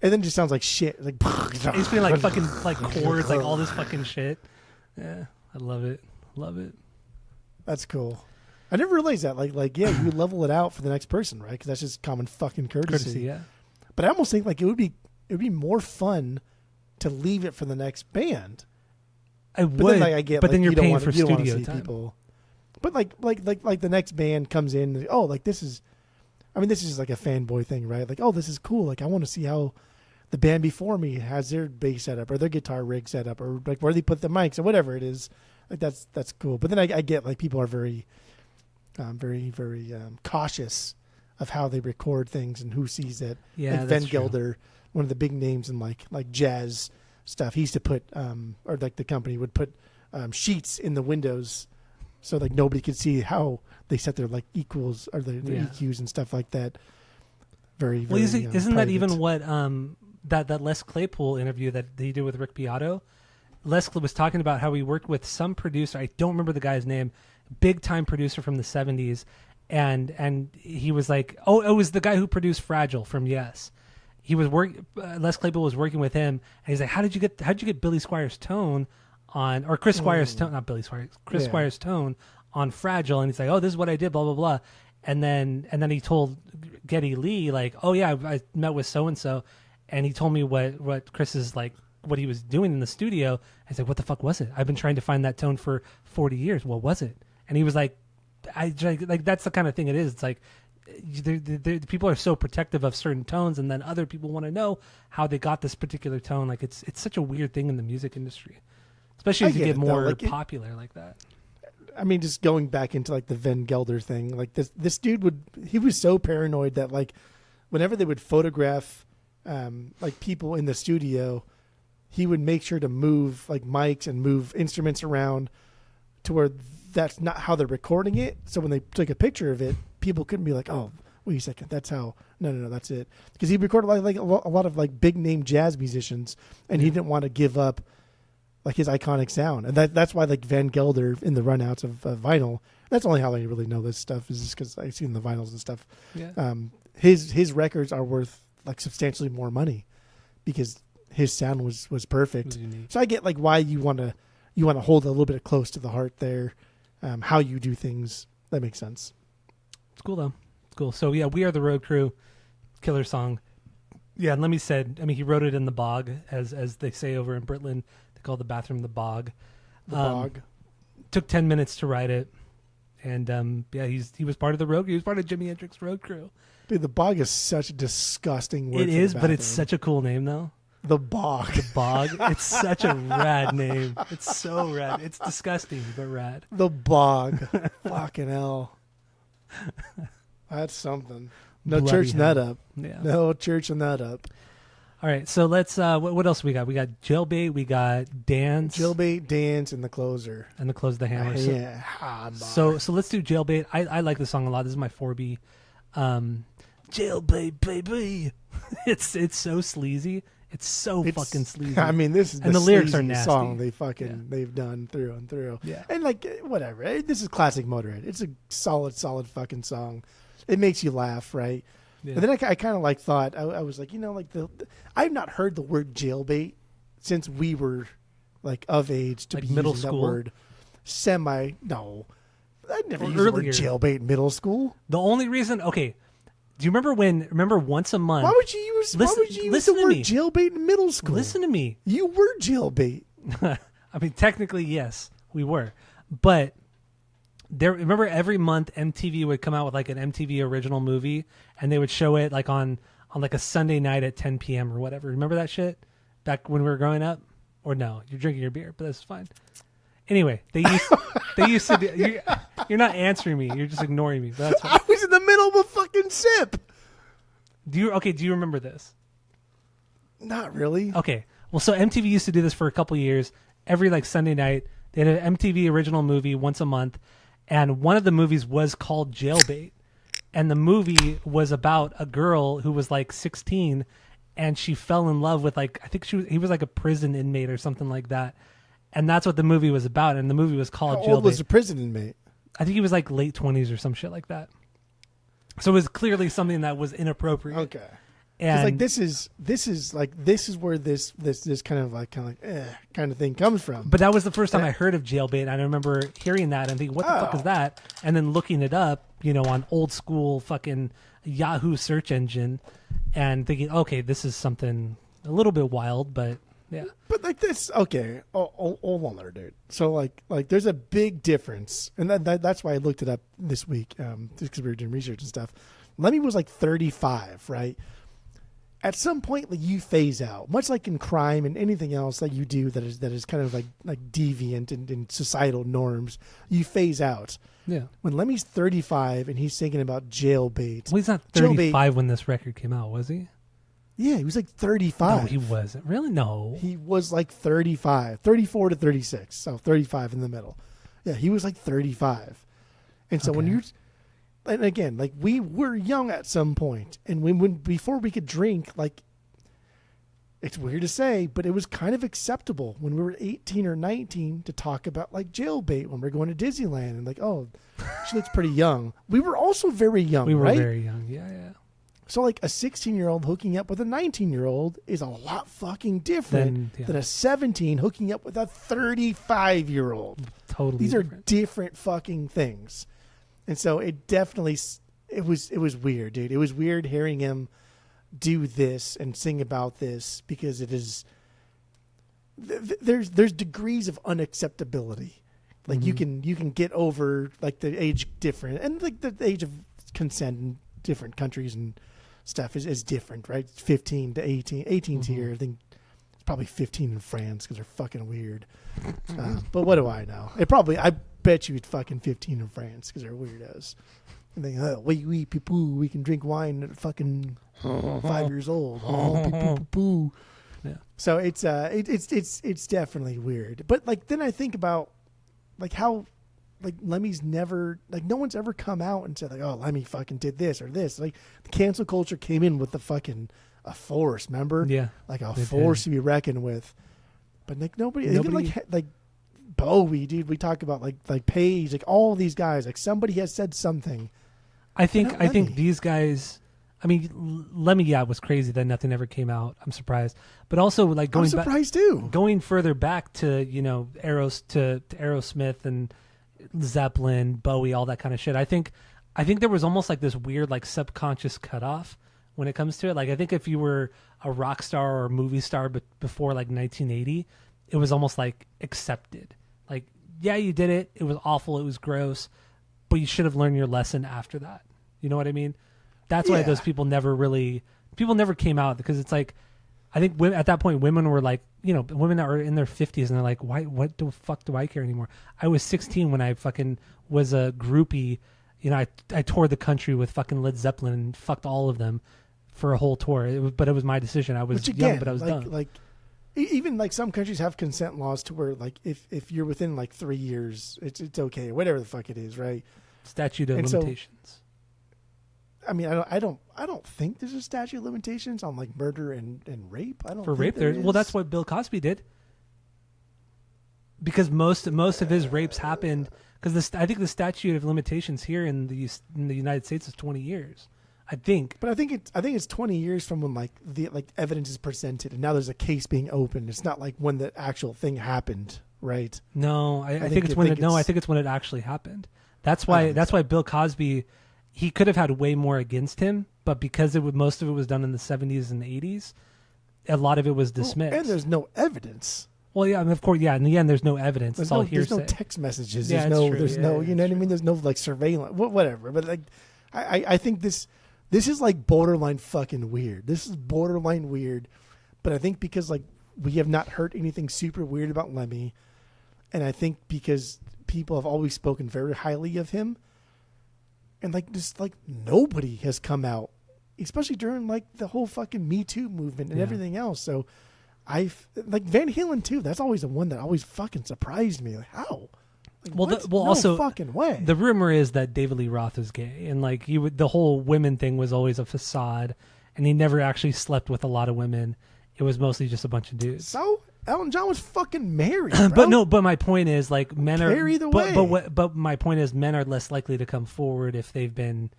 And then it just sounds like shit. Like he's playing like fucking like chords, like all this fucking shit. Yeah, I love it. Love it. That's cool. I never realized that. Like yeah, you level it out for the next person, right? Because that's just common fucking courtesy. Yeah. But I almost think like it would be more fun to leave it for the next band. I would. Then, I get, but then you're paying for studio time. People. But like the next band comes in, and, oh, like this is like a fanboy thing, right? Like, oh, this is cool. Like I want to see how the band before me has their bass set up or their guitar rig set up or like where they put the mics or whatever it is. Like that's cool. But then I get like people are very, very cautious of how they record things and who sees it. Yeah, like Van Gelder, one of the big names in like jazz stuff. He used to put or like the company would put sheets in the windows. So like nobody could see how they set their like equals or their EQs and stuff like that. Very, very. Well, isn't that even what that Les Claypool interview that he did with Rick Beato? Les was talking about how he worked with some producer. I don't remember the guy's name. Big time producer from the 70s, and he was like, oh, it was the guy who produced Fragile from Yes. He was Les Claypool was working with him, and he's like, how'd you get Billy Squire's tone on, or Chris Squire's tone, not Billy Squire, Chris Squire's tone on Fragile? And he's like, oh, this is what I did, blah blah blah. And then he told Geddy Lee like, oh yeah, I met with so and so, and he told me what Chris's like what he was doing in the studio. I was like, what the fuck was it? I've been trying to find that tone for 40 years. What was it? And he was like, like that's the kind of thing it is. It's like people are so protective of certain tones, and then other people want to know how they got this particular tone. Like it's such a weird thing in the music industry, especially as you get more popular like that. I mean, just going back into like the Van Gelder thing, like this dude he was so paranoid that like whenever they would photograph like people in the studio, he would make sure to move like mics and move instruments around to where that's not how they're recording it. So when they took a picture of it, people couldn't be like, oh, wait a second, that's how. No, that's it. Because he recorded like a lot of like big name jazz musicians, and he didn't want to give up like his iconic sound, and that's why like Van Gelder in the runouts of vinyl. That's only how I really know this stuff is just because I've seen the vinyls and stuff. Yeah. His records are worth like substantially more money because his sound was perfect. So I get like why you want to hold a little bit close to the heart there, how you do things. That makes sense. It's cool though. It's cool. So yeah, We Are the Road Crew, killer song. Yeah, and Lemmy said, I mean, he wrote it in the bog, as they say over in Britland. They call the bathroom the bog. The bog. Took 10 minutes to write it, and yeah, he was part of the road. He was part of Jimi Hendrix Road Crew. Dude, the bog is such a disgusting word. It is, but it's such a cool name though. The bog. The bog. It's such a rad name. It's so rad. It's disgusting, but rad. The bog. Fucking hell. That's something. No Bloody churching hell. that up. Yeah. No churching that up. All right, so let's. What else we got? We got Jailbait. We got Dance. Jailbait, Dance, and the closer. And the Close the Hammer. Yeah. So let's do Jailbait. I like this song a lot. This is my 4B. Jailbait, baby. It's so sleazy. It's fucking sleazy. I mean, this is and the lyrics are sleaziest nasty. song they've done through and through. Yeah. And like whatever. This is classic Motörhead. It's a solid fucking song. It makes you laugh, right? Yeah. And then I kind of like thought I was like, like I've not heard the word jailbait since we were like of age to like be middle using school. that word. No, I never Or used the word earlier. jailbait in middle school. The only reason, okay, do you remember once a month? Why would you use listen the to word me. jailbait in middle school? Listen to me. You were jailbait. I mean, technically, yes, we were. But remember every month MTV would come out with like an MTV original movie, and they would show it like on like a Sunday night at 10 p.m. or whatever. Remember that shit back when we were growing up? Or no, you're drinking your beer, but that's fine. Anyway, they used to do, you're not answering me. You're just ignoring me. But that's fine. I was in the middle of a fucking sip. Do you remember this? Not really. Okay. Well, so MTV used to do this for a couple years. Every like Sunday night, they had an MTV original movie once a month, and one of the movies was called Jailbait. And the movie was about a girl who was like 16, and she fell in love with like he was like a prison inmate or something like that. And that's what the movie was about. And the movie was called Jailbait. How old was the prison inmate? I think he was like late 20s or some shit like that. So it was clearly something that was inappropriate. Okay. And like this is where this kind of thing comes from. But that was the first time I heard of Jailbait. And I remember hearing that and thinking, what the fuck is that? And then looking it up, on old school fucking Yahoo search engine and thinking, okay, this is something a little bit wild, but yeah. But like this, okay, hold on there, dude. So like there's a big difference, and that's why I looked it up this week, just because we were doing research and stuff. Lemmy was like 35, right? At some point, like you phase out, much like in crime and anything else that you do that is kind of like deviant in societal norms. You phase out. Yeah. When Lemmy's 35 and he's thinking about Jailbait. Well, he's not 35 when this record came out, was he? Yeah, he was like 35. No, he wasn't. Really? No. He was like 35, 34 to 36. So 35 in the middle. Yeah, he was like 35. And so when and again, like we were young at some point, and when before we could drink, like it's weird to say, but it was kind of acceptable when we were 18 or 19 to talk about like Jailbait when we're going to Disneyland and like, oh, she looks pretty young. We were also very young, we were right? very young. Yeah. So like a 16-year-old hooking up with a 19-year-old is a lot fucking different than a 17 hooking up with a 35-year-old. Totally. These different. are different fucking things. And so it definitely it was weird, dude. It was weird hearing him do this and sing about this because it is there's degrees of unacceptability. Like you can get over like the age different and like the age of consent in different countries and stuff is different, right? 15 to 18. 18's here. I think it's probably 15 in France because they're fucking weird. But what do I know? I bet you it's fucking 15 in France because they're weirdos. And they we people, we can drink wine at fucking 5 years old. Poo. Yeah. So it's definitely weird. But like then I think about like how like Lemmy's never, like no one's ever come out and said like, oh, Lemmy fucking did this or this. Like the cancel culture came in with the fucking a force, remember? Yeah, like a force to be reckoned with. But like nobody even like Bowie, dude. We talk about like Page, like all these guys. Like somebody has said something. I think these guys. I mean, Lemmy, yeah, was crazy that nothing ever came out. I'm surprised, but also like I'm surprised too. Going further back to to Aerosmith and Zeppelin, Bowie, all that kind of shit. I think there was almost like this weird like subconscious cutoff when it comes to it. Like I think if you were a rock star or a movie star, but before like 1980, it was almost like accepted. Like yeah, you did it. It was awful. It was gross, but you should have learned your lesson after that. You know what I mean? That's why those people never came out, because it's like, I think at that point women were like, women that were in their 50s and they're like, why, what the fuck do I care anymore? I was 16 when I fucking was a groupie. I toured the country with fucking Led Zeppelin and fucked all of them for a whole tour. But it was my decision. I was young, but I was done. Like, even like some countries have consent laws to where like if you're within like 3 years, it's okay, whatever the fuck it is, right? Statute of limitations. I mean, I don't think there's a statute of limitations on like murder and rape. I don't for think rape. there is. Well, that's what Bill Cosby did, because most of his rapes happened because I think the statute of limitations here in the United States is 20 years. I think, but I think it's 20 years from when like the evidence is presented, and now there's a case being opened. It's not like when the actual thing happened, right? No, I think it's when it actually happened. That's why Bill Cosby. He could have had way more against him, but because most of it was done in the 70s and 80s, a lot of it was dismissed. And there's no evidence. Well, yeah, and of course, yeah. In the end, there's no evidence. It's all hearsay. There's no text messages. Yeah, there's no, you know what I mean? There's no like surveillance, whatever. But like, I think this is like borderline fucking weird. This is borderline weird. But I think because like we have not heard anything super weird about Lemmy, and I think because people have always spoken very highly of him. And like just like nobody has come out, especially during like the whole fucking Me Too movement and everything else. So I've like Van Halen too. That's always the one that always fucking surprised me. Like how? Like, no also fucking way. The rumor is that David Lee Roth is gay, and like the whole women thing was always a facade, and he never actually slept with a lot of women. It was mostly just a bunch of dudes. So Elton John was fucking married, bro. But my point is like men are either way. But my point is men are less likely to come forward if they've been,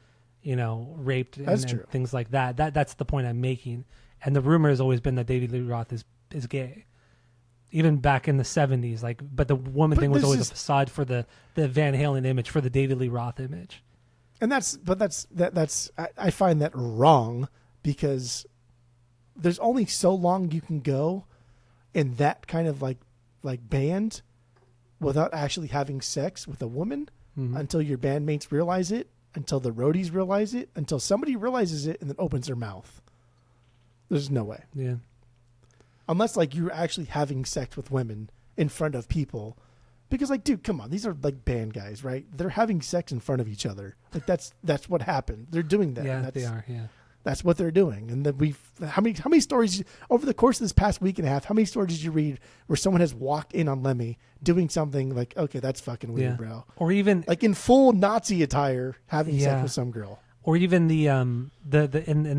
raped and things like that. That's the point I'm making. And the rumor has always been that David Lee Roth is gay. Even back in the 70s, but the woman thing was always a facade for the Van Halen image, for the David Lee Roth image. And that's I find that wrong, because there's only so long you can go in that kind of like band without actually having sex with a woman, until your bandmates realize it, until the roadies realize it, until somebody realizes it and then opens their mouth. There's no way. Yeah. Unless like you're actually having sex with women in front of people, because like, dude, come on, these are like band guys, right? They're having sex in front of each other. Like that's what happened. They're doing that. Yeah, they are. Yeah. That's what they're doing. And then how many stories over the course of this past week and a half, how many stories did you read where someone has walked in on Lemmy doing something like, okay, that's fucking weird, bro. Or even like in full Nazi attire having sex with some girl. Or even the in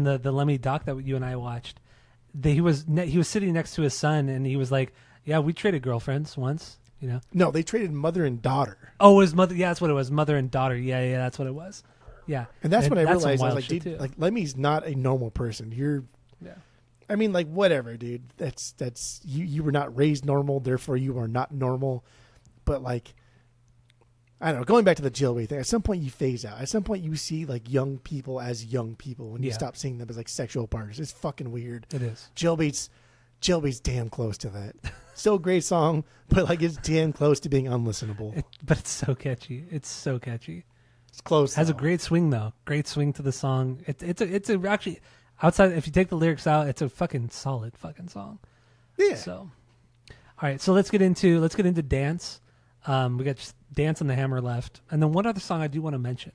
the Lemmy doc that you and I watched, he was sitting next to his son and he was like, yeah, we traded girlfriends once, No, they traded mother and daughter. Oh, it was mother. Yeah, that's what it was. Mother and daughter. Yeah, that's what it was. Yeah, and that's when I realized, I was like, dude, like Lemmy's not a normal person. I mean, like, whatever, dude. That's you were not raised normal, therefore you are not normal. But like, I don't know. Going back to the jailbait thing, at some point you phase out. At some point you see like young people as young people when you stop seeing them as like sexual partners. It's fucking weird. It is. Jailbait's damn close to that. Still a great song, but like it's damn close to being unlistenable. But it's so catchy. It's close. Has a great swing though. Great swing to the song. It's actually outside. If you take the lyrics out, it's a fucking solid fucking song. Yeah. So, all right. So let's get into Dance. We got just Dance and the Hammer left, and then one other song I do want to mention,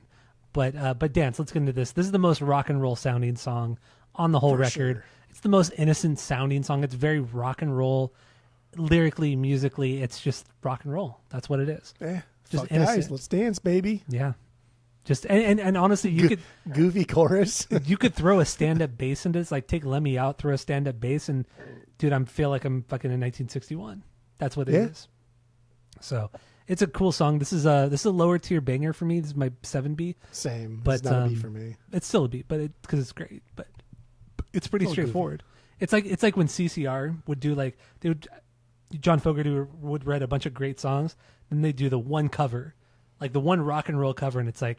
but Dance. Let's get into this. This is the most rock and roll sounding song on the whole record. Sure. It's the most innocent sounding song. It's very rock and roll, lyrically, musically. It's just rock and roll. That's what it is. Just Fuck innocent. guys, let's dance, baby. Yeah. Just and honestly, you could Goofy chorus. you could throw a stand-up bass into this. Like take Let Me Out, throw a stand-up bass, and dude, I feel like I'm fucking in 1961. That's what it is. So it's a cool song. This is a lower tier banger for me. This is my 7B. Same, But it's not a B for me. It's still a B, but because it's great. But it's pretty It's straightforward. It's like when CCR would do John Fogerty would write a bunch of great songs, then they do the one cover, like the one rock and roll cover, and it's like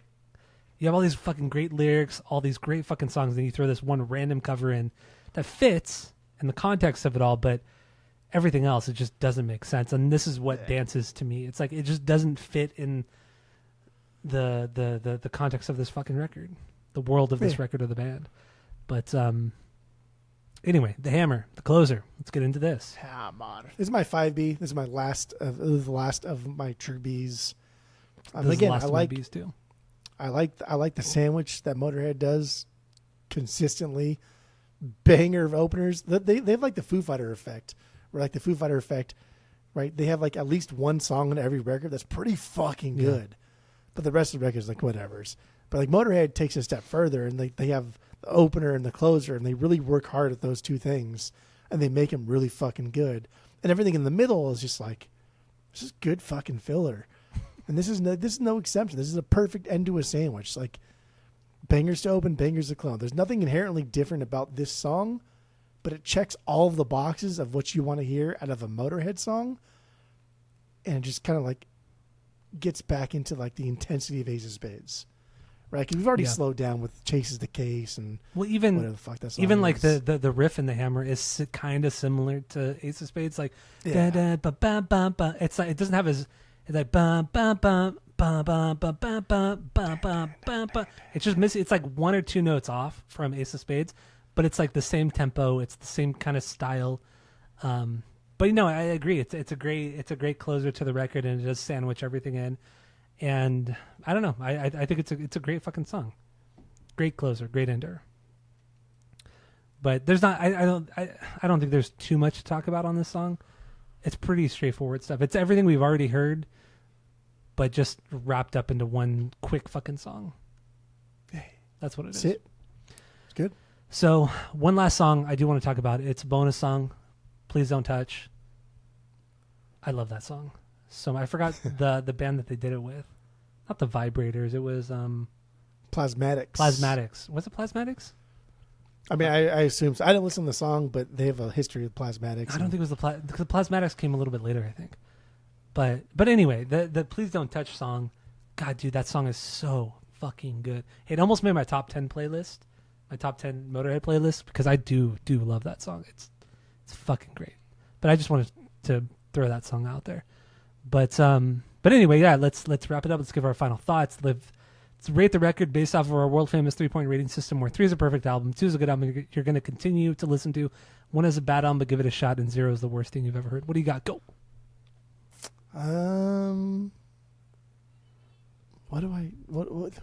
you have all these fucking great lyrics, all these great fucking songs, and then you throw this one random cover in that fits in the context of it all, but everything else, it just doesn't make sense. And this is what dances to me. It's like it just doesn't fit in the context of this fucking record, the world of this record of the band. But anyway, the hammer, the closer. Let's get into this. Hammer. This is my 5B. This is my last of my true Bs. This is Again, the last I of my like Bs too. I like the sandwich that Motörhead does consistently. Banger of openers. They have like the Foo Fighter effect. Where like the Foo Fighter effect, right? They have like at least one song on every record that's pretty fucking good. But the rest of the record is like whatever's. But like Motörhead takes it a step further, and they have the opener and the closer, and they really work hard at those two things, and they make them really fucking good. And everything in the middle is just like, this is good fucking filler. And this is no exception. This is a perfect end to a sandwich. Like bangers to open, bangers to close. There's nothing inherently different about this song, but it checks all of the boxes of what you want to hear out of a Motörhead song, and it just kind of like gets back into like the intensity of Ace of Spades, right? Because we've already slowed down with Chases the Case and even whatever the fuck that song even is. like the riff in the hammer is kind of similar to Ace of Spades, like Yeah. da, da, ba, ba, ba, ba. It's like it doesn't have as it's like ba ba ba ba ba ba ba ba ba ba ba ba. It's just missing. It's like one or two notes off from Ace of Spades, but it's like the same tempo. It's the same kind of style. But I agree. It's a great closer to the record, and it does sandwich everything in. And I don't know. I think it's a great fucking song. Great closer, great ender. But there's not. I don't think there's too much to talk about on this song. It's pretty straightforward stuff. It's everything we've already heard, but just wrapped up into one quick fucking song. That's what it is. That's it. It's good. So one last song I do want to talk about. It's a bonus song. Please Don't Touch. I love that song. So I forgot the band that they did it with. Not the Vibrators. It was Plasmatics. Plasmatics. Was it Plasmatics? I mean, I assume so. I didn't listen to the song, but they have a history of Plasmatics. I don't think it was the Plasmatics came a little bit later, I think. But anyway, the Please Don't Touch song. God, dude, that song is so fucking good. It almost made my top 10 playlist, my top 10 Motörhead playlist, because I do love that song. It's fucking great. But I just wanted to throw that song out there. But anyway, yeah, let's wrap it up. Let's give our final thoughts. Let's rate the record based off of our world famous 3-point rating system, where 3 is a perfect album, 2 is a good album you're going to continue to listen to, 1 is a bad album but give it a shot, and 0 is the worst thing you've ever heard. What do you got? Go.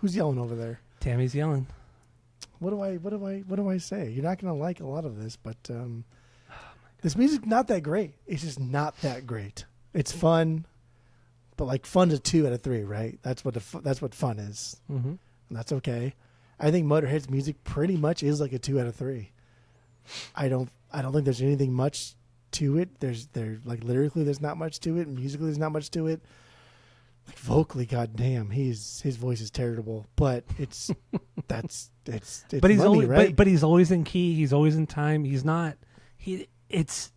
Who's yelling over there? Tammy's yelling. What do I say? You're not going to like a lot of this, but this music's not that great. It's just not that great. It's fun, but like fun's a 2 out of 3, right? That's what fun is. Mm-hmm. And that's okay. I think Motörhead's music pretty much is like a 2 out of 3. I don't think there's anything much to it. There's like lyrically there's not much to it. Musically there's not much to it. Like vocally, goddamn, his voice is terrible. But it's but he's money, always right? but he's always in key. He's always in time. He's not. It's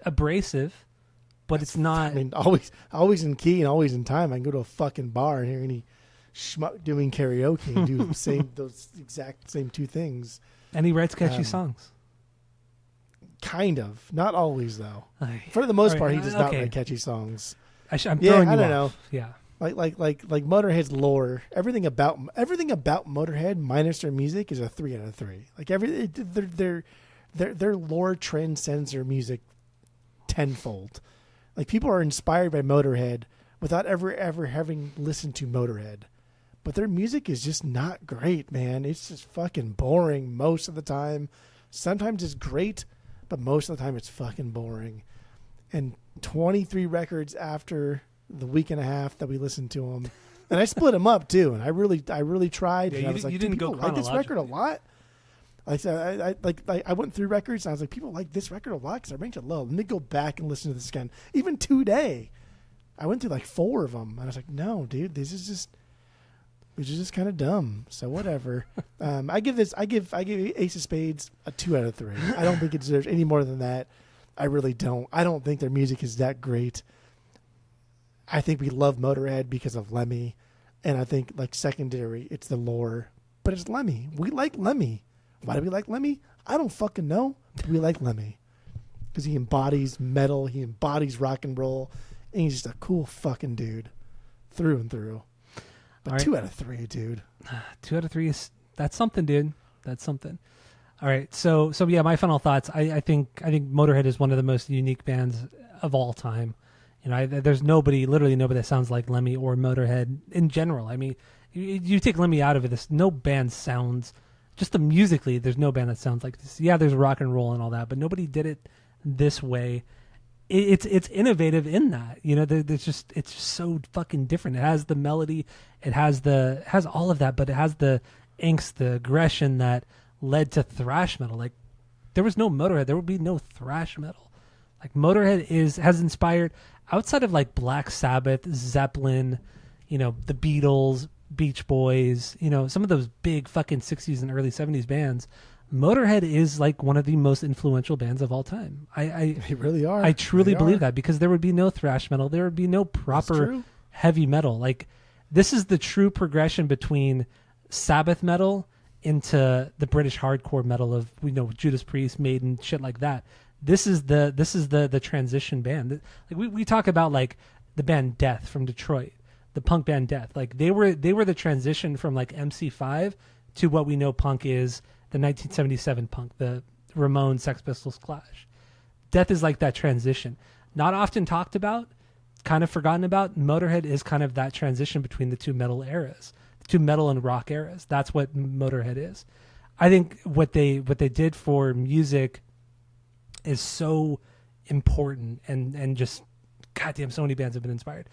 abrasive, but it's not. I mean, always in key and always in time. I can go to a fucking bar and hear any schmuck doing karaoke and do those exact same two things. And he writes catchy songs. Kind of, not always though. Aye. For the most All part, right, he does not okay. write catchy songs. I'm throwing Yeah, you I don't off. know. Yeah. Like Motörhead's lore, everything about Motörhead minus their music is a 3 out of 3. Like their lore transcends their music tenfold. Like people are inspired by Motörhead without ever having listened to Motörhead, but their music is just not great, man. It's just fucking boring most of the time. Sometimes it's great, but most of the time it's fucking boring. And 23 records after the week and a half that we listened to them. And I split them up too, and I really tried. Yeah, and I was like, you do didn't go people like this record a chronologically. lot? I went through records, and I was like, people like this record a lot because I ranked it low. Let me go back and listen to this again. Even today, I went through like 4 of them, and I was like, no, dude, this is just kind of dumb. So whatever. I give Ace of Spades a 2 out of 3. I don't think it deserves any more than that. I really don't. I don't think their music is that great. I think we love Motörhead because of Lemmy, and I think like secondary, it's the lore, but it's Lemmy. We like Lemmy. Why do we like Lemmy? I don't fucking know. But we like Lemmy because he embodies metal, he embodies rock and roll, and he's just a cool fucking dude through and through. But right. 2 out of 3, dude. 2 out of 3 that's something, dude. That's something. All right, so yeah, my final thoughts. I think Motörhead is one of the most unique bands of all time. You know, there's literally nobody that sounds like Lemmy or Motörhead in general. I mean, you take Lemmy out of it, no band sounds, just musically, there's no band that sounds like this. Yeah, there's rock and roll and all that, but nobody did it this way. It's innovative in that, you know, it's just so fucking different. It has the melody, it has all of that, but it has the angst, the aggression that led to thrash metal. Like, there was no Motörhead, there would be no thrash metal. Like, Motörhead has inspired, outside of like Black Sabbath, Zeppelin, you know, the Beatles, Beach Boys, you know, some of those big fucking 60s and early 70s bands, Motörhead is like one of the most influential bands of all time. They really are. I truly believe that, because there would be no thrash metal, there would be no proper heavy metal. Like, this is the true progression between Sabbath metal into the British hardcore metal of, you know, Judas Priest, Maiden, shit like that. This is the transition band. Like, we talk about like the band Death from Detroit, the punk band Death. Like, they were the transition from like MC5 to what we know punk is, the 1977 punk, the Ramones, Sex Pistols, Clash. Death is like that transition. Not often talked about, kind of forgotten about. Motörhead is kind of that transition between the two metal eras, the two metal and rock eras. That's what Motörhead is. I think what they did for music is so important, and just, goddamn, so many bands have been inspired.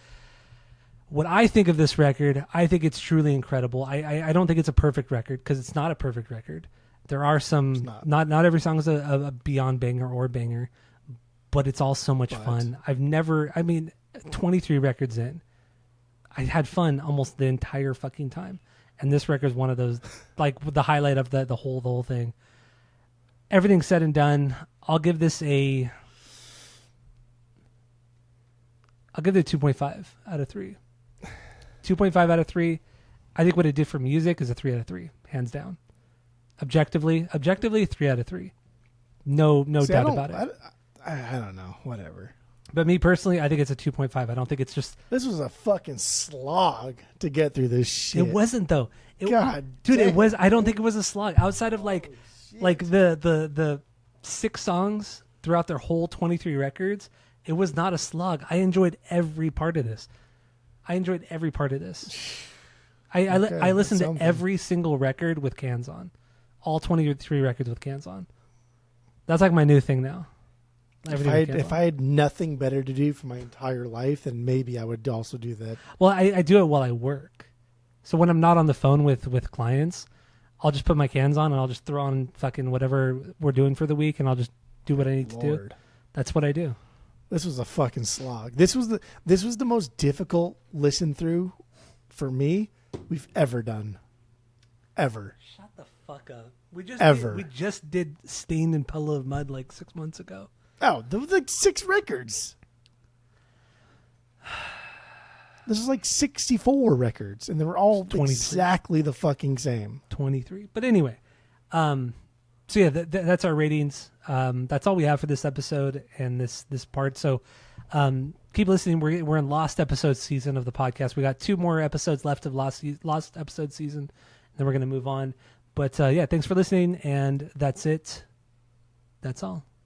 What I think of this record, I think it's truly incredible. I don't think it's a perfect record, because it's not a perfect record. There are some, not every song is a beyond banger or banger, but it's all so much fun. 23 records in, I had fun almost the entire fucking time. And this record is one of those, like, the highlight of the whole thing. Everything said and done, I'll give this a 2.5 out of 3. 2.5 out of 3. I think what it did for music is a 3 out of 3, hands down. Objectively, 3 out of 3. No doubt about it. I don't know. Whatever. But me personally, I think it's a 2.5. I don't think it's just... This was a fucking slog to get through this shit. It wasn't, though. God, dude, damn. it was. I don't think it was a slog. Outside of like the 6 songs throughout their whole 23 records, it was not a slog. I enjoyed every part of this. I listened to every single record with cans on. All 23 records with cans on. That's like my new thing now. If I had nothing better to do for my entire life, then maybe I would also do that. Well, I do it while I work. So when I'm not on the phone with clients, I'll just put my cans on and I'll just throw on fucking whatever we're doing for the week, and I'll just do what I need to do. That's what I do. This was a fucking slog. This was the most difficult listen through for me we've ever done. Ever. Shut the fuck up. We just did Stained in Puddle of Mud like 6 months ago. Oh, there was like 6 records. This is like 64 records, and they were all exactly the fucking same. 23. But anyway, so yeah, that's our ratings. That's all we have for this episode and this part. So keep listening. We're in Lost episode season of the podcast. We got 2 more episodes left of Lost episode season, and then we're going to move on. But yeah, thanks for listening, and that's it. That's all.